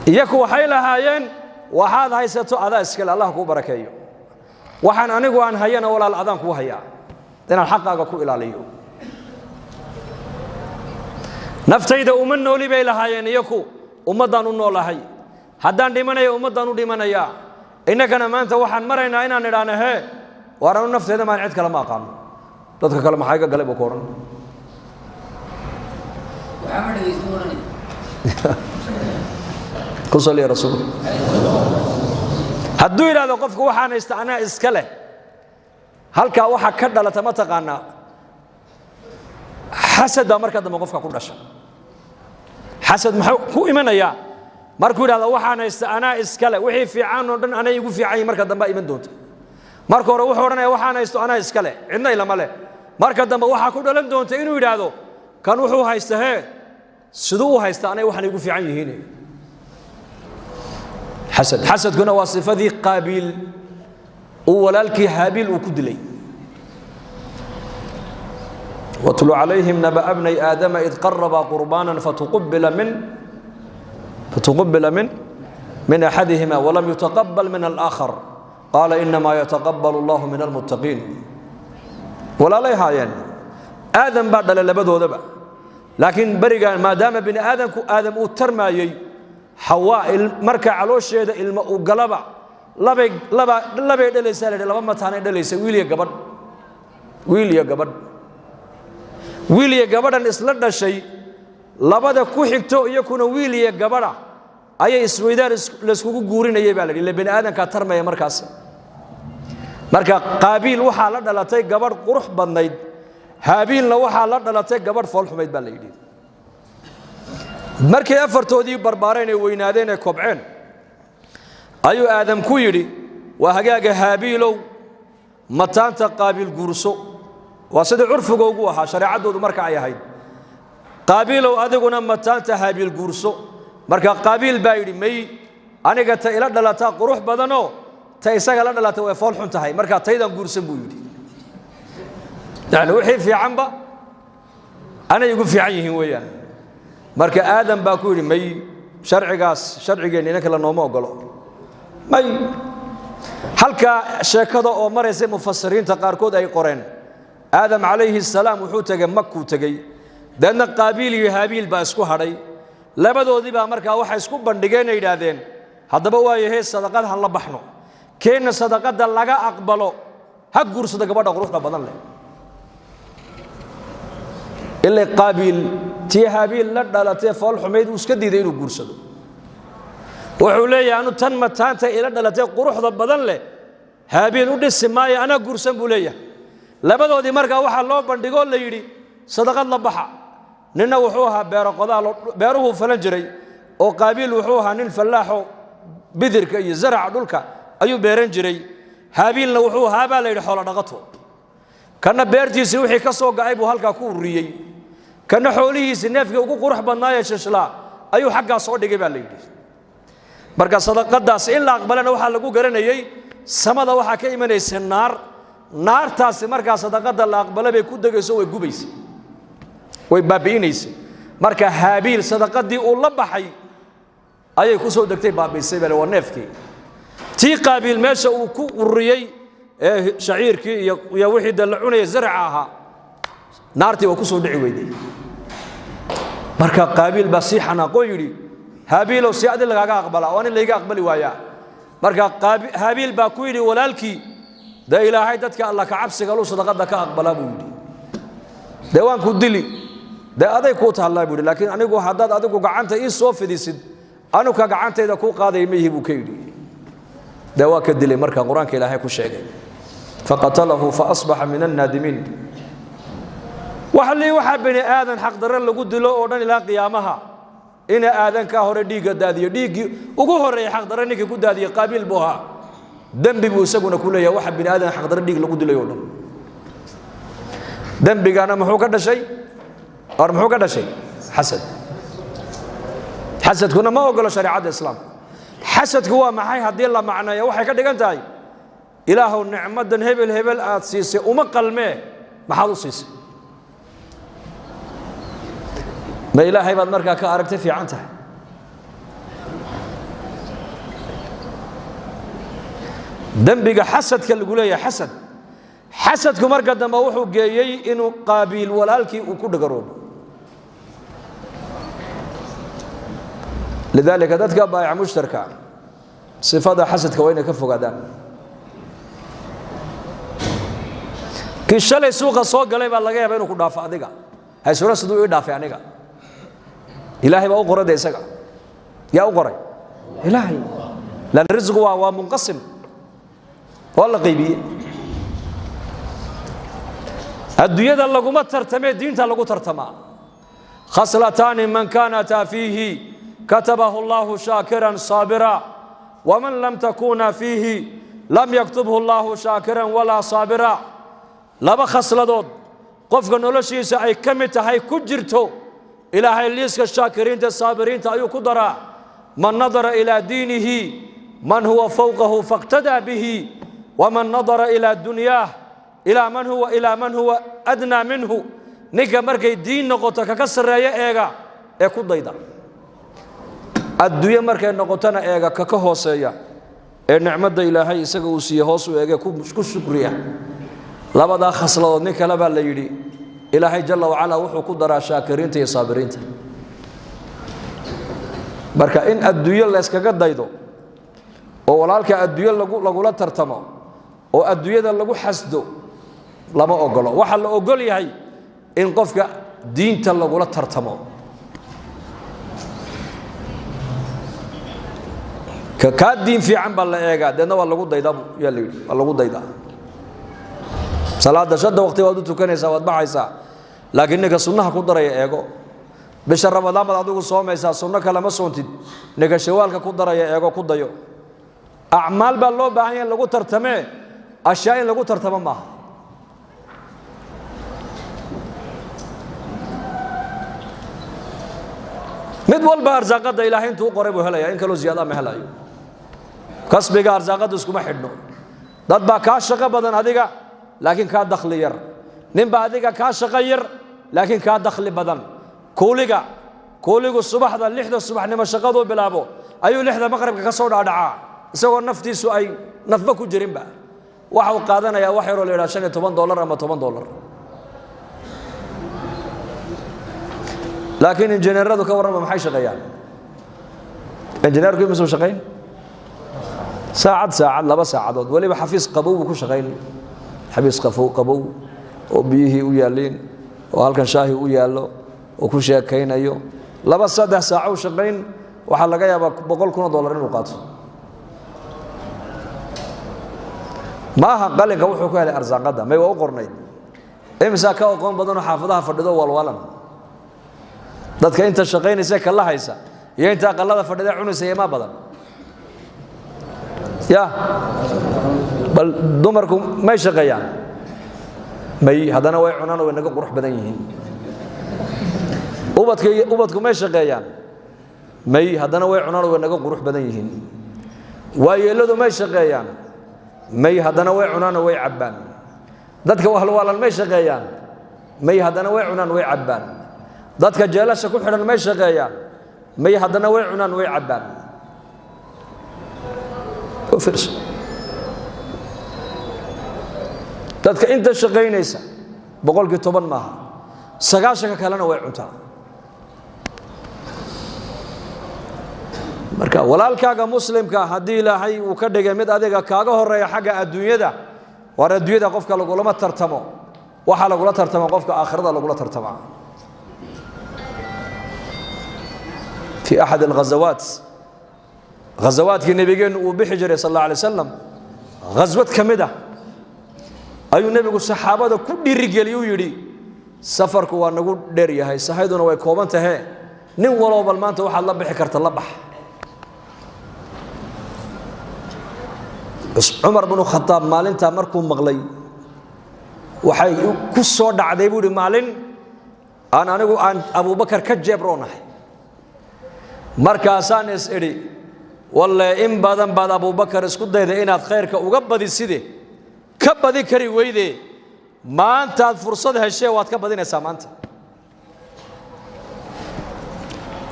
iyaku waxay lahaayeen waxaad haysato adaa iska leh allah kuu barakeeyo waxaan anigu aan hayana walaal adaan kuu hayaa inaan xaqaaga ku ilaaliyo naftayda uma nooli bay lahaayeen iyaku ummaddaan u noolahay haddaan dhimanayo ummaddaan u dhimanayaa innagana maanta waxaan maraynaa inaan idhaahno hee waar anu nafteyda maan cid kale ma aqaano dadka kale maxaa iga galay buu ku odhan ku saliya rasuul hadduu yidhaahdo qofku waxaan haysta anaa iska leh halkaa waxa ka dhalata ma taqaanaa xasad baa marka dambe qofka ku dhasha xasad maxuu ku imanayaa markuu yidhahdo waxaan haysta anaa iska leh wixii fiican oo dhan anay igu fiican yihiin marka dambe iman doonta marka hore wuxuu odhanaya waxaan haysto anaa iska leh cidna ilama leh marka dambe waxaa ku dhalan doonta inuu yidhaahdo kan wuxuu haysta hee siduu u haysta anay waxaan igu fiican yihiin xasad xasadkuna waa sifadii qaabiil uu walaalkii haabiil uu ku dilay واتل عليهم نبأ ابني آدم إذ قربا قربانا فتقبل من أحدهما ولم يتقبل من الآخر قال إنما يتقبل الله من المتقين ولا ليها يعني آدم بعد لبدو دبا لكن برقا ما دام بن آدم ترمايي حواء مركع علوش يدا الماء قلبا لبا دليس لبا متاني دليس ويليا قبر wiiliya gabadhan isla dhashay labada ku xigto iyakuna wiiliya gabadha ayay isweydaan la iskugu guurinayay baa la yidhi bani aadamka tarmaya markaas marka qaabiil waxaa la dhalatay gabadh qurux badnayd haabiilna waxaa la dhalatay gabadh fool xumayd baa la yidhi markay afartoodii barbaareen ee weynaadeen ee kobceen ayuu aadam ku yidhi waa hagaaga haabiilow mataanta qaabiil guurso waa sida curfiga ugu ahaa shareecadoodu marka ay ahayd qaabiilow adiguna mataanta haabiil guurso marka qaabiil baa yidhi may aniga ta ila dhalataa qurux badanoo ta isaga la dhalata way fool xun tahay marka taydan guursan buu yidhi yani wixii fiicanba anay igu fiican yihiin weeyaan marka aadam baa ku yidhi may sharcigeenna inanka la nooma ogolo may halka sheekada oo maraysa mufasiriinta qaarkood ay qoreen آدم عليه السلام وحوتك مكو تجي دهن قابيل يهابيل باسكو هري لبدو ذي بأمريكا واحد سكوب بندقين يدادين هذا بوا يهي صدقات هلا بحنو كين صدقات دلقا أقبلو هجور صدقة بعد غروفنا بدل له إلا قابيل تيهابيل لا لا تفعل حميد وسكدي ذيرو جورسدو وحولي أنو تن متانته إلا لا تقروح ذا بدل له هابيل ودي السماية أنا جورسن بوليه labadoodii markaa waxaa loo bandhigoo la yidhi sadaqad la baxa ninna wuxuu ahaa beeruhu falan jiray oo qaabiil wuxuu ahaa nin fallaaxo bidirka iyo zaraca dhulka ayuu beeran jiray haabiilna wuxuu ahaa baa la yidhi xoolo dhaqato kana beertiisii wixii ka soo ga'ay buu halkaa ku ururiyey kana xoolihiisii neefkii ugu qurux badnaayee shishlaa ayuu xaggaa soo dhigay baa la yidhi marka sadaqadaas in la aqbalana waxaa lagu garanayey samada waxaa ka imanaysa naar naartaasi markaa sadaqada la aqbalay bay ku dagayso way gubaysa way baabi'inaysay marka haabiil sadaqadii uu la baxay ayay ku soo degtay baabiisay bale waa neefkii tii qaabiil meesha uu ku ururiyay ee shaciirkii iyo wixii dal cunay zarca ahaa naartii waa ku soo dhici weyday marka qaabiil baa si xanaaqo yiri haabiil oo si adil lagaga aqbala oo in laga aqbali waaya marka haabiil baa ku yiri walaalkii da ilaahay dadka Allah ka cabsiga loo sadaqada ka aqbala buu yiri deewaan ku dili da aday ku taallaa buu laakiin anigu hadad adigu gacanta ii soo fidisid anu ka gacantayda ku qaaday ma yihibu ka yiri deewaa ka dilay marka quraanka ilaahay ku sheegay faqatalahu fa asbaha min an-nadimin waxa bani aadan xaq darar lagu dilo oo dhan ilaa qiyaamaha ina aadan ka hore dhiiga daadiyo dhiigi ugu horeeyay xaq darar ninka ku daadiyo qaabil buha dambi buu isaguna ku leeyahay waxa bani aadan xaq darar dhiig lagu dilay oo dhan dambigana muxuu ka dhashay xasadkuna ma ogolo shariicada islaamka xasadku waa maxay hadii la macnayo waxay ka dhigan tahay ilaahu nicmadan hebel aad siisay uma qalmee maxaad u siisay ما إلهي بعد مركا كأركت في عنته دنبق حسد كالقولية حسد كمركا دم وحو جايي إنه قابيل ولالكي وكل قرون لذلك ذاتك بايع مشتركة صفات حسد كوين كفو قدام كي شلي سوق الصوق قليب الله جاي بينه كل دافع دقة هاي سورة صدوق دافع عنك إلهي بقى أقرأ ده سجى يا أقرأ إلهي لأن الرزق هو منقسم والله غيبي الدنيا ده اللي قمت ترتمي دين ده اللي قمت ترتمى خصلتان من كانت فيه كتبه الله شاكرا صابرا ومن لم تكون فيه لم يكتبه الله شاكرا ولا صابرا لا بخصل دود قف نولشي سأي كمت هاي كجرتو إلهي الليسك الشاكرين الصابرين تأيو كدرا من نظر إلى دينه من هو فوقه فاقتدى به ومن نظر إلى دنياه إلى من هو أدنى منه نيكا مركي دين نقطة ككسر يا إيغا إيكو ضيدا الدنيا مركي نقطنا إيغا ككهوسيا النعمة إلهي إساقوسي هوسو إيغا كو شكريا لابد خصلا نيكا لبا اللي إلهي جل وعلا وحو كدرا شاكرين تي صابرين marka in adduunyo la iskaga daydo oo walaalka adduunyo lagu la tartamo oo adduunyada lagu xasdo lama ogolo waxa la ogol yahay in qofka diinta lagu la tartamo ka diin fiican bal la eega dadna waa lagu daydaa yaa leeyahay waa lagu daydaa salaada shada waqti waad u tukanaysaa waad baxaysaa laakiin ninka sunnaha ku daraya eego bisha ramadaan baad adigu soomaysaa sunno kale ma soontid ninka shawaalka ku daraya eego ku dayo acmaal baa loo baahan yahay lagu tartamee ashyaa in lagu tartamo maaha mid walba arsaaqada ilaahay intuu qoray buu helaya in kaloo ziyaada ma helayo kasbiga arsaaqada iskuma xidhno dad baa ka shaqo badan adiga laakiin ka dakhli yar nin baa adiga ka shaqo yar laakiin ka dakhli badan kooligu subaxda 6da subaxnimo shaqadu bilaabo ayuu 6da maqribka ka soo dhaadhaca isagoo naftiisu ay nafba ku jirinba waxa uu qaadanaya wax yar oo leeyahay $15 ama $10 laakiin injineeradu ka warrama maxay shaqeeyaan injineerku imsoo shaqeyn saacad laba saacadood waliba xafiis qabow ku shaqeyn xafiis qabow oo biyihii u yaaleen oo halkan shaahi u yaalo oo ku sheekaynayo laba saddex saaco shaqeyn waxa laga yaabaa $100,000 inuu qaato maaha qalinka wuxuu ku helay arsaaqada may waa u qornayd imsa ka aqoon badan oo xaafadaha fadhido walwalan dadka inta shaqeynaysa kala haysa iyo inta aqalada fadhida cunaysa ma badan ya bal dumarku may shaqeeyaan may hadana way cunaan oo naga qurux badan yihiin ubadku may shaqeeyaan may hadana way cunaan oo naga qurux badan yihiin waayeeladu may shaqeeyaan may hadana way cunaan oo way cabaan dadka walwalan may shaqeeyaan may hadana way cunaan way cabaan dadka jeelasha ku xidhan may shaqeeyaan may haddana way cunaan way cabbaan dadka inta shaqaynaysa boqolkii 10 maaha 9 kalena way cuntaa marka walaalkaaga muslimka haddii ilaahay uu ka dhigay mid adiga kaaga horeeya xagga adduunyada war adduunyada qofka lagula tartamo waxa lagula tartamo qofka aakhirada lagula tartamo في أحد الغزوات نبيين وبحجر صلى الله عليه وسلم غزوة كمدة أيو نبي الصحابة كل رجال يجري سفرك ونقول دريا هاي سهيدنا ويكوبنت هاي نم ولو بالمانت وحد الله بحكرت اللبح بس عمر بن الخطاب مالين تامركم مغلي وحي كسر دعدي بودي مالين أنا نقول عن أبو بكر كجبرونه markaasaan is iri wallahi in badan baad Abu Bakar isku dayday inaad khayrka uga badiside ka badi kari weyde maanta aad fursad heshay waad ka badinaysaa maanta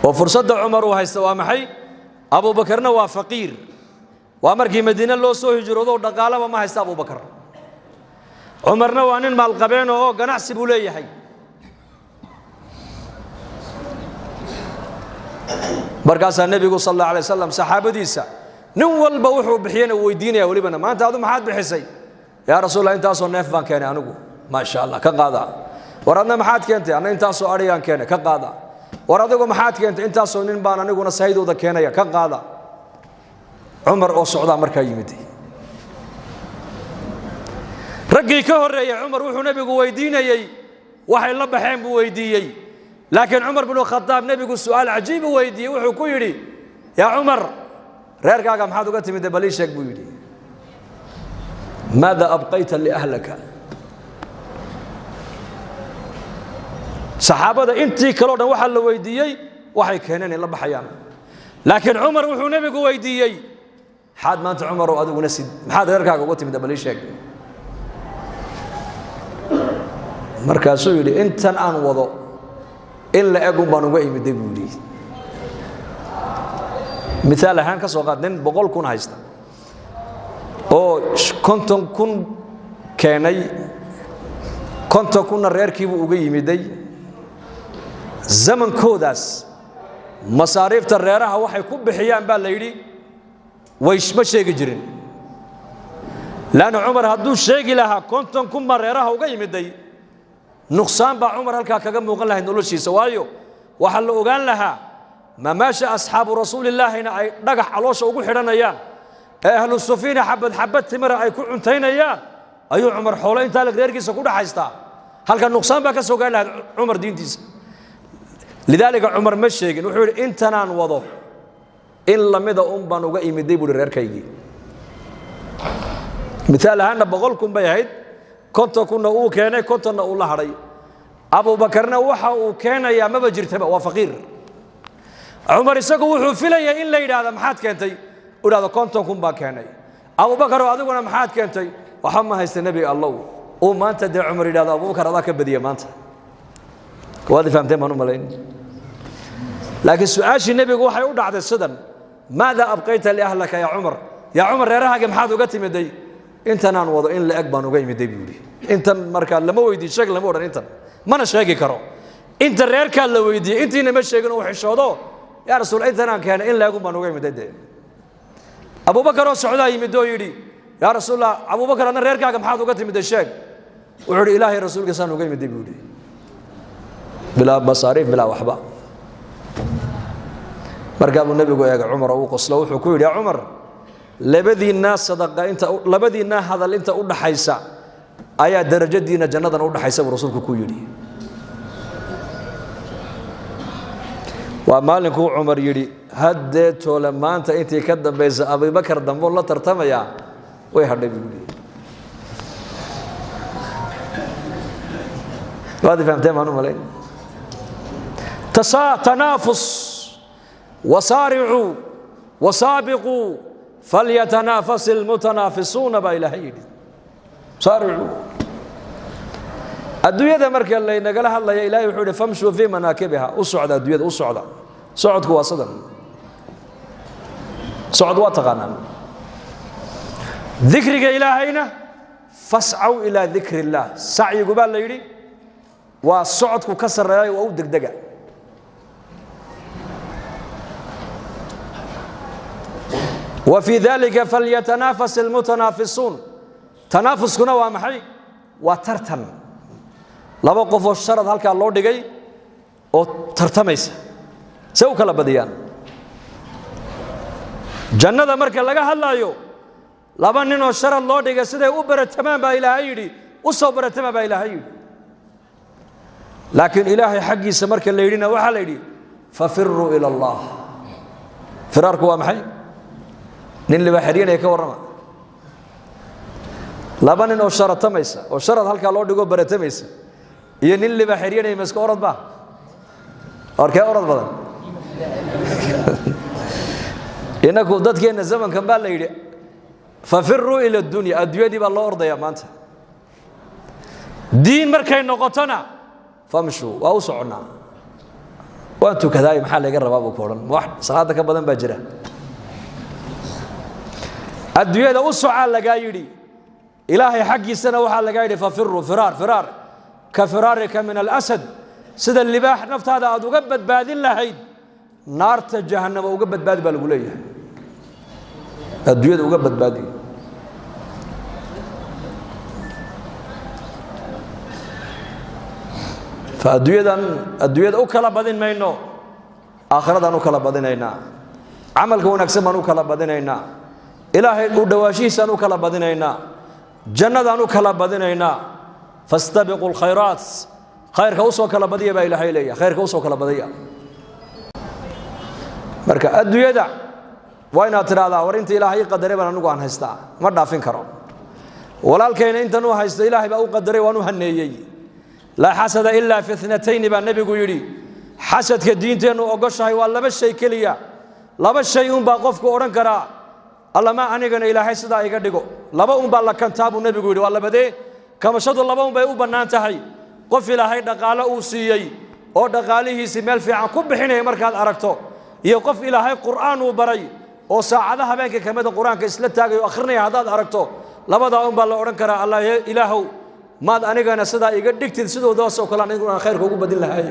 oo fursadda Umar uu haysto waa maxay Abu Bakarna waa faqiir waa markii Madiina loo soo hijroodo dhaqaalaba ma haysta Abu Bakar Umarna waa nin maal qabeen oo ganacsi buu leeyahay markaasa nabigu sallallahu alayhi wasallam saxaabadiisa nin walba wuxuu bixiyana weydiinaya walibana maanta aad maxaad bixisay ya rasuulullah inta soo neef baan keenay anigu ma sha Allah ka qaada waradna maxaad keentay ana inta soo ariyaan keenay ka qaada waradigu maxaad keentay inta soo nin baan aniguna saydooda keenaya ka qaada Umar oo socda markaa yimid ragii ka horeeyay Umar wuxuu nabigu weydiinayay waxay la baxeen buu weydiiyay لكن عمر بن الخطاب نبي سؤال عجيب ويدي وحو كيري يا عمر ريركاغا maxaad uga timid bali sheeg buu yiri ماذا ابقيت لاهلك صحابه intii kale dhan waxa la weydiiyay waxay keeneen la baxayaan laakiin Umar wuxuu nabigu weydiiyay xaad maanta Umar oo adiguna sid maxaad reerkaaga uga timid bali sheeg markaasuu yiri intan aan wado in la eego baan uga imiday buu yiri misaal ahaan ka soo qaadin 100 kun haysta oo 50 kun keenay 50 kun reerkii buu uga yimiday zamankoodaas masaariifta reeraha waxay ku bixiyaan baa la yiri way isma sheegi jirin laana Umar hadduu sheegi lahaa 50 kun reeraha uga yimiday نقصان با عمر هلكا كغا موقن لهي نولشيسا وايو waxa la ogaan lahaa ma maasha asxaabu rasuulillaahina ay dhagax caloosha ugu xidhanayaan ee ahlu sufiina xabad timir ay ku cuntaynayaan ayuu Umar xoolo inta la reerkiisa ku dhaxaysta halka nuqsaan ba ka soo gaar lahaa Umar diintiisa lidaalika Umar ma sheegin wuxuu yiri intanaan wado in lamida baan uga imiday buu reerkaygi misaal ahaan 100 kun bay ahayd konton kuna uu keenay kontonna uu la haray Abu Bakarna waxa uu keenaya ma jirtaba waa faqiir Umar isagu wuxuu filayay in la yiraahdo maxaad keentay u raado konton kun baa keenay Abu Bakar adiguna maxaad keentay waxa ma haysta nabi Allah oo maanta de Umar yiraahdo Abu Bakar adaa ka badiya maanta waad fahamtay ma umaleyn laakiin su'aashi nabigu waxay u dhacday sidan maada abqayta li ahlaka ya Umar reerahaaga maxaad uga timiday intan wado in la ag baan uga imiday buu intan marka lama weydiin sheeg lama oran intan mana sheegi karo inta reerka la weydiiyay intiina ma sheegin oo xishoodo ya rasuul intan aan keenay in la ag baan uga imiday Abu Bakar oo socda yimid oo yiri ya rasuulullah Abu Bakar ana reerkaaga maxaad uga timiday sheeg wuxuu ilaahay rasuulka saan uga imiday buu bila masaariif bila waxba marka uu nabigu eega Umar oo qoslo wuxuu ku yiri Umar labadiina sadaqa inta labadiina hadal inta u dhaxaysa ayaa darajadiina jannadan u dhaxaysa rasuulku ku yiri waa maalinku Umar yiri hadde toole maanta intii ka dambaysa Abu Bakar dambo la tartamaya way hadhay buu waadi fahamtay maanu malay tanafus wasari'u wasabiqu فليتنافس المتنافسون بإلهي صارعوا adduunyada marka la nagala hadlayo ilaahay wuxuu yiri famshu fi manakibiha u socda adduunyada u socda socodku waa sadan socod waa taqaanaan dhikriga ilaahayna fas'au ila dhikrillah sa'yigu baa la yiri waa socodku ka sareeyo oo u degdega وفي ذلك فليتنافس المتنافسون تنافسكنا waa maxay waa tartan laba qof oo sharad halka loo dhigay oo tartamaysa say u kala badiyaan jannada marka laga hadlayo laba nin oo sharad loo dhigay siday u baratamaan baa ilaahay yiri u soo baratamaan baa ilaahay yiri laakiin ilaahay xaqiisa marka la yirina waxa la yiri fafirru ila allah firarku waa maxay nin liba xiriinay ka warrama laba nin oo sharatamaysa oo sharad halka loo dhigo baratamaysa iyo nin liba xiriinay maska orad ba orkay orad badan inagu dadkeena zamankan baa la yiri fafirru ila dunya adduunyadii baa loo ordaya maanta diin markay noqotona famshu waa u soconaa waan tukaday maxaa laga rabaa buu kooran wax salaada ka badan baa jira adduunyada u socaa laga yiri ilaahay xaqiisana waxa laga yiri fafirru firar ka firarika min al-asad sida libaax naftaada aad uga badbaadin lahayd naarta jahannama uga badbaadi baa lagu leeyahay adduunyada uga badbaadi fa adduunyada u kala badin mayno aakhiradan u kala badinayna amalka wanaagsan baan u kala badinayna ilaahay u dhawaashiisaan u kala badinayna jannadaan u kala badinayna fastabiqul khayraat khayrka u soo kala badiya baa ilaahay leeyahay khayrka u soo kala badiya marka adduunyada waa inaad tiraahdaa war inta ilaahay qadaray baan anigu aan haystaa ma dhaafin karo walaalkayna intan uu haysto ilaahay baa u qadaray waan u haneeyay la hasada illa fi ithnatayn baa nabigu yiri hasadka diinteenu ogoshahay waa laba shay kaliya laba shay un baa qofku oran karaa alla ma anigana ilaahay sida iga dhigo laba un baa la kantaabu nabigu yiri waa labadee kamashadu laba un bay u banaan tahay qof ilaahay dhaqaale uu siiyay oo dhaqaalihiisi meel fiican ku bixinay markaad aragto iyo qof ilaahay quraan uu baray oo saacadaha habeenka kamida quraanka isla taagay oo akhrinaya hadaad aragto labada un baa la oran karaa allah ilaahow maad anigana sida iga dhigtid sidoodaas oo kale anigu aan khayrka ugu badin lahaay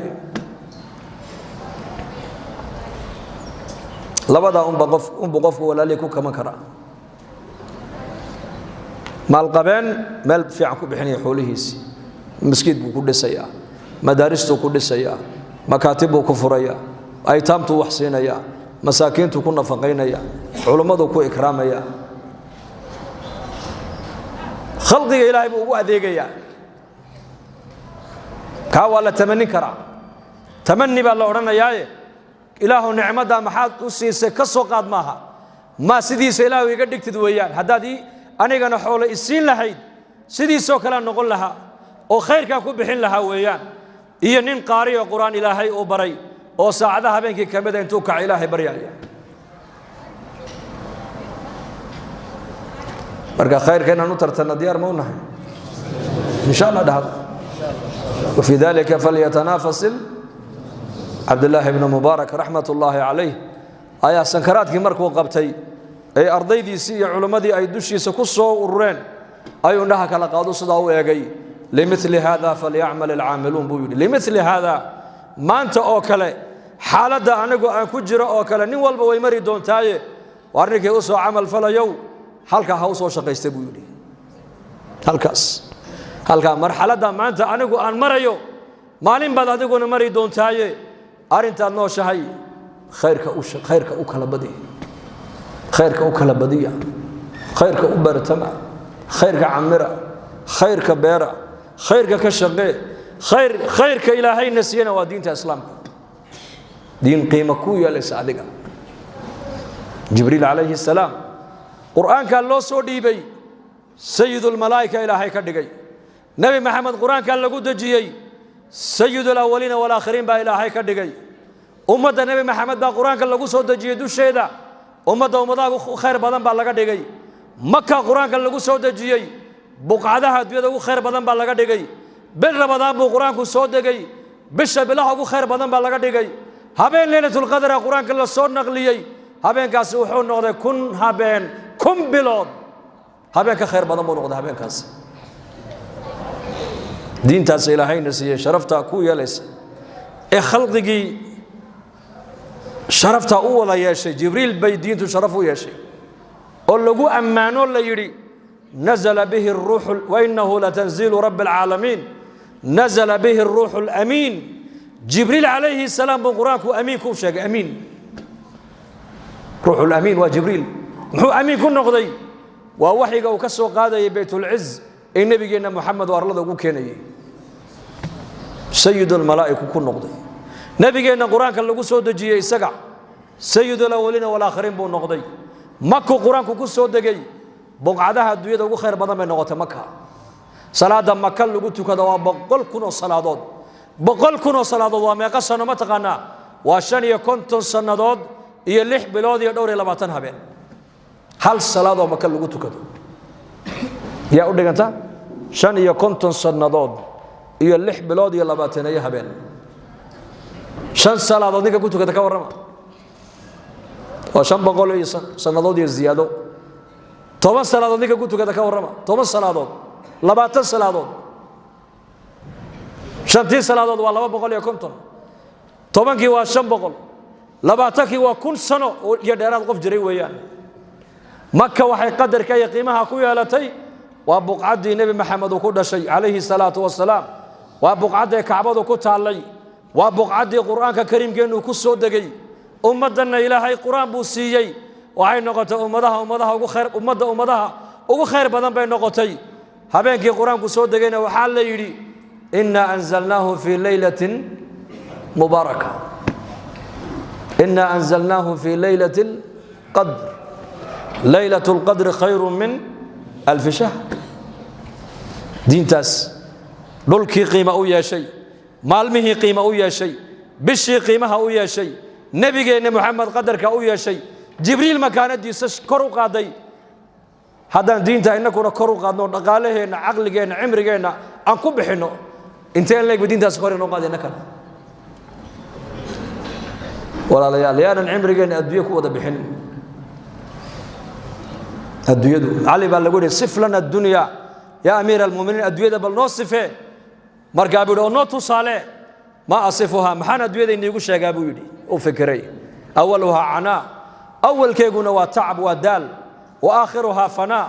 labada un qofku walaalay ku kama kara maal qabeen meel fiican ku bixinay xoolihiisi مسجد بكل سيا مدارس كل سيا مكاتب كفريا أيتام توحسين يا مساكين تكون فقين يا علماء كو إكرام يا خلق إلهي بو أذيق يا كاوالا تمني كرا تمني بالله ورنا يا إله نعمة محاد أسيس كسو قاد ماها ما سيدي سيلاو يقدك تدويان هدادي أنا كان حول السين لحيد سيدي سو كلا نقول لها oo khayrka ku bixin laha weeyaan iyo nin qaariyo quraan ilaahay oo baray oo saacadaha habeenkii kamida intuu ka ilaahay baryaya marka khayrkeena nu tartana diyaar ma unahay insha Allah dhahad وفي ذلك فليتنافس عبد الله بن مبارك رحمة الله عليه ayaa sankaraadkii markuu qabtay ay ardaydiisii iyo culimadii ay dushiisa ku soo urureen ayuu dhaha kala qaado sida uu eegay لمثل هذا فليعمل العاملون بيقول لمثل هذا ما أنت أوكله حالة أنا أن كجرا أوكله نوال بويمري دون تاي وارنك يوسو عمل فلا يو هلك هوس وشقيست بيقولي هلكا مرحلة ما أنت أنا أن مريو مالين بعد هذا يقول مري دون تاي أرنت أنو شهي خيرك أوكله بدي خيرك أوكله بدية خيرك أبرتما خيرك عمرة خيرك بيرة خيرك كشقي خيرك إلهي نسينا ودين الإسلام دين قيمة كوية لسعدك جبريل عليه السلام قرآن كان له سودي بي سيد الملائكة إلهي كدقي نبي محمد قرآن كان له دجي سيد الأولين والآخرين با إلهي كدقي أمة نبي محمد با قرآن كان له سودجي دو شيدا أمة خير بدن با لغا دقي مكة قرآن كان له سودجي بقعدها دويدا خير بدن با لغا دغاي bil ramadaan buu quraanku soo degay bisha bilaha ugu khayr badan baa laga dhigay habeen laylatul qadr quraanka la soo naqliyay habeenkaas wuxuu noqday kun habeen kun bilood habeen ka khayr badan buu noqday habeenkaas diintaas ilaahayna siiyay sharafta ku yeelaysa ee khalqigii sharafta u wada yeeshay jibriil bay diintu sharaf u yeeshay oo lagu ammaano la yiri nazala bihi ar-ruh wa innahu la tanzilu rabbil alamin nazala bihi ar-ruh al-amin jibriil alayhi salam buu quraanku amiin ku sheegay amiin ruh al-amin wa jibriil muxuu amiin ku noqday waa waxiga uu ka soo qaadayay baytul izz ee nabigeena maxamed oo arlada ugu keenayay sayyidul malaa'ika ku noqday nabigeena quraanka lagu soo dajiyay isaga sayyidul awwalina wal aakhirin buu noqday makku quraanku ku soo degay buqcadaha dunyada ugu khayr badan bay noqotay makka salaada makka lagu tukado waa 100,000 oo salaadood 100,000 oo salaadood waa meeqa sano ma taqaana waa 5 sanadood iyo 6 bilood iyo 20 habeen hal salaado makka lagu tukado yaa u dhiganta 5 sanadood iyo 6 bilood iyo 20 habeen 5 salaadood ninka ku tukada ka warrama oo 500 sanadood iyo ziyaado 10 salaadood ninka ku tukada ka warrama 10 salaadood 20 salaadood 5 salaadood waa 250 10kii waa 500 20kii waa 1000 sano iyo dheeraad qof jiray weeyaan makka waxay qadarka iyo qiimaha ku yeelatay waa buqcadii nabi maxamed uu ku dhashay calayhi salaatu wasalaam waa buqcadii kacbadu ku taalay waa buqcadii quraanka kariimkeenu ku soo degay ummadana ilaahay quraan buu siiyay waxay noqotay ummadaha ugu khayr badan bay noqotay habeenkii quraanku soo degayna waxa la yiri inna anzalnahu fi laylatin mubarakah inna anzalnahu fi laylatil qadr laylatul qadr khayrun min alf shahr diintaas dhulkii qiimo u yeeshay maalmihii qiimo u yeeshay bishii qiimaha u yeeshay nabigeena maxamed qadarka u yeeshay jibriil makaanadiisa kor u qaaday haddaan diinta inaguna kor u qaadno dhaqaalaheena aqligeena cimrigeena aan ku bixino inteen leeg diintaas kor inoo qaadayna kale walaalayaal yaanan cimrigeena adduunyo ku wada bixin adduunyadu ali baa lagu yiri siflana ad-dunya ya amiir al-mu'minin adduunyada bal noo sifee markaa buu noo tusaale ma asifuha maxana adduunyada inigu sheegaa buu yiri oo fikiray awwaluha ana awwalkeeguna waa tacab waa daal wa aakhiruha fana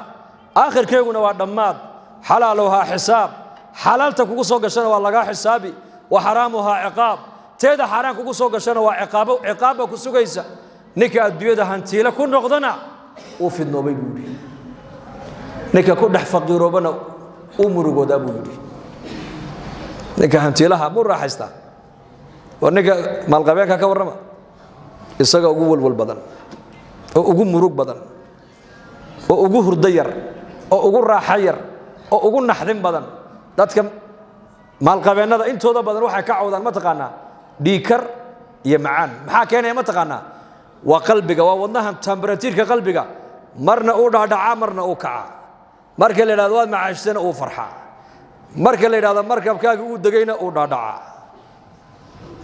aakhirkeeguna waa dhamaad halaaluha xisaab halaalta kugu soo gashana waa laga xisaabi wa haraamuha ciqaab teeda xaraan kugu soo gashana waa ciqaabo ku sugaysa ninka adduunyada hantiila ku noqdana oo fidnoobay buu yiri ninka ku dhax faqiiroobana oo murugooda buu yiri ninka hantiilaha buu raaxaysta warniga maalqabeenka ka warrama isaga ugu walwal badan oo ugu murug badan oo ugu hurdo yar oo ugu raaxo yar oo ugu naxdin badan dadka maalqabeenada intooda badan waxay ka cawdaan ma taqaana dhiikar iyo macaan maxaa keenay ma taqaana waa qalbiga waa wadnaha temperature-ka qalbiga marna uu dhaadhaca marna uu kaca marka la yiraahdo waad macaashsana uu farxa marka la yiraahdo markabkaaga uu dagayna uu dhaadhaca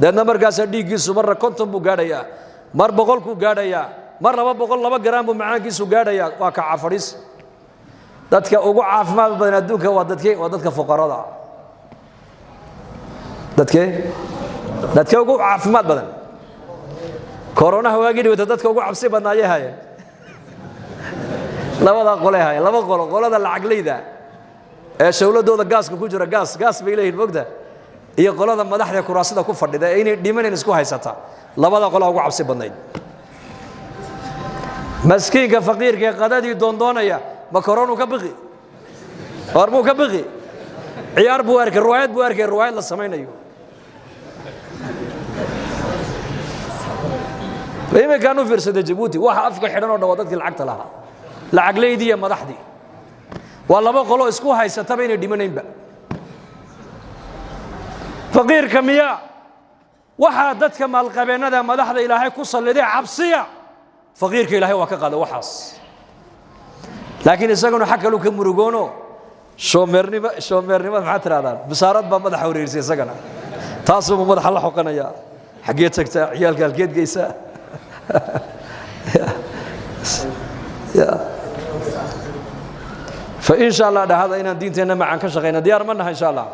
dadna markaas dhiigiisu marna 50 buu gaadhayaa mar 100 ku gaadhayaa mar 200 gram buu macaankiisu gaadhayaa waa ka cafariis dadka ugu caafimaad badan adduunka waa dadka fuqarada dadka ugu caafimaad badan corona waagii wada dadka ugu cabsi badnaayay hayeen labada qole hayeen laba qolada lacaglayda ee shawladooda gaaska ku jira gaas bay leeyihiin mogda iyo qolada madaxda kuraasada ku fadhida inay dhimaneen isku haysata labada qolo ugu cabsi badnayd maskiinka faqiirka qadadii doondoonaya ma corona ka baqi warbu ka baqi ciyaar buu arkay riwaayad la sameeyo bayma kaanu fiirsada Djibouti waxa afka xidhan oo dhawaadadkii lacagta lahaa lacag leeydiya madaxdii waa laba qolo isku haysata inay dhimanayba faqiirka miya waxa dadka maalqabeenada madaxda ilaahay ku saliday cabsiya faqiirka ilaahay waa ka qaada waxaas laakiin isaguna xakalu ka murugoono shoomeernimada maxaa tirahdaan bisaarad baa madaxa wareerisay isagana taasuu madaxa la xoqanaya xaggee tagtaa ciyaalka halkeed geysaa فإن شاء الله هذا إن دينتنا معا كشغينا ديار منها إن شاء الله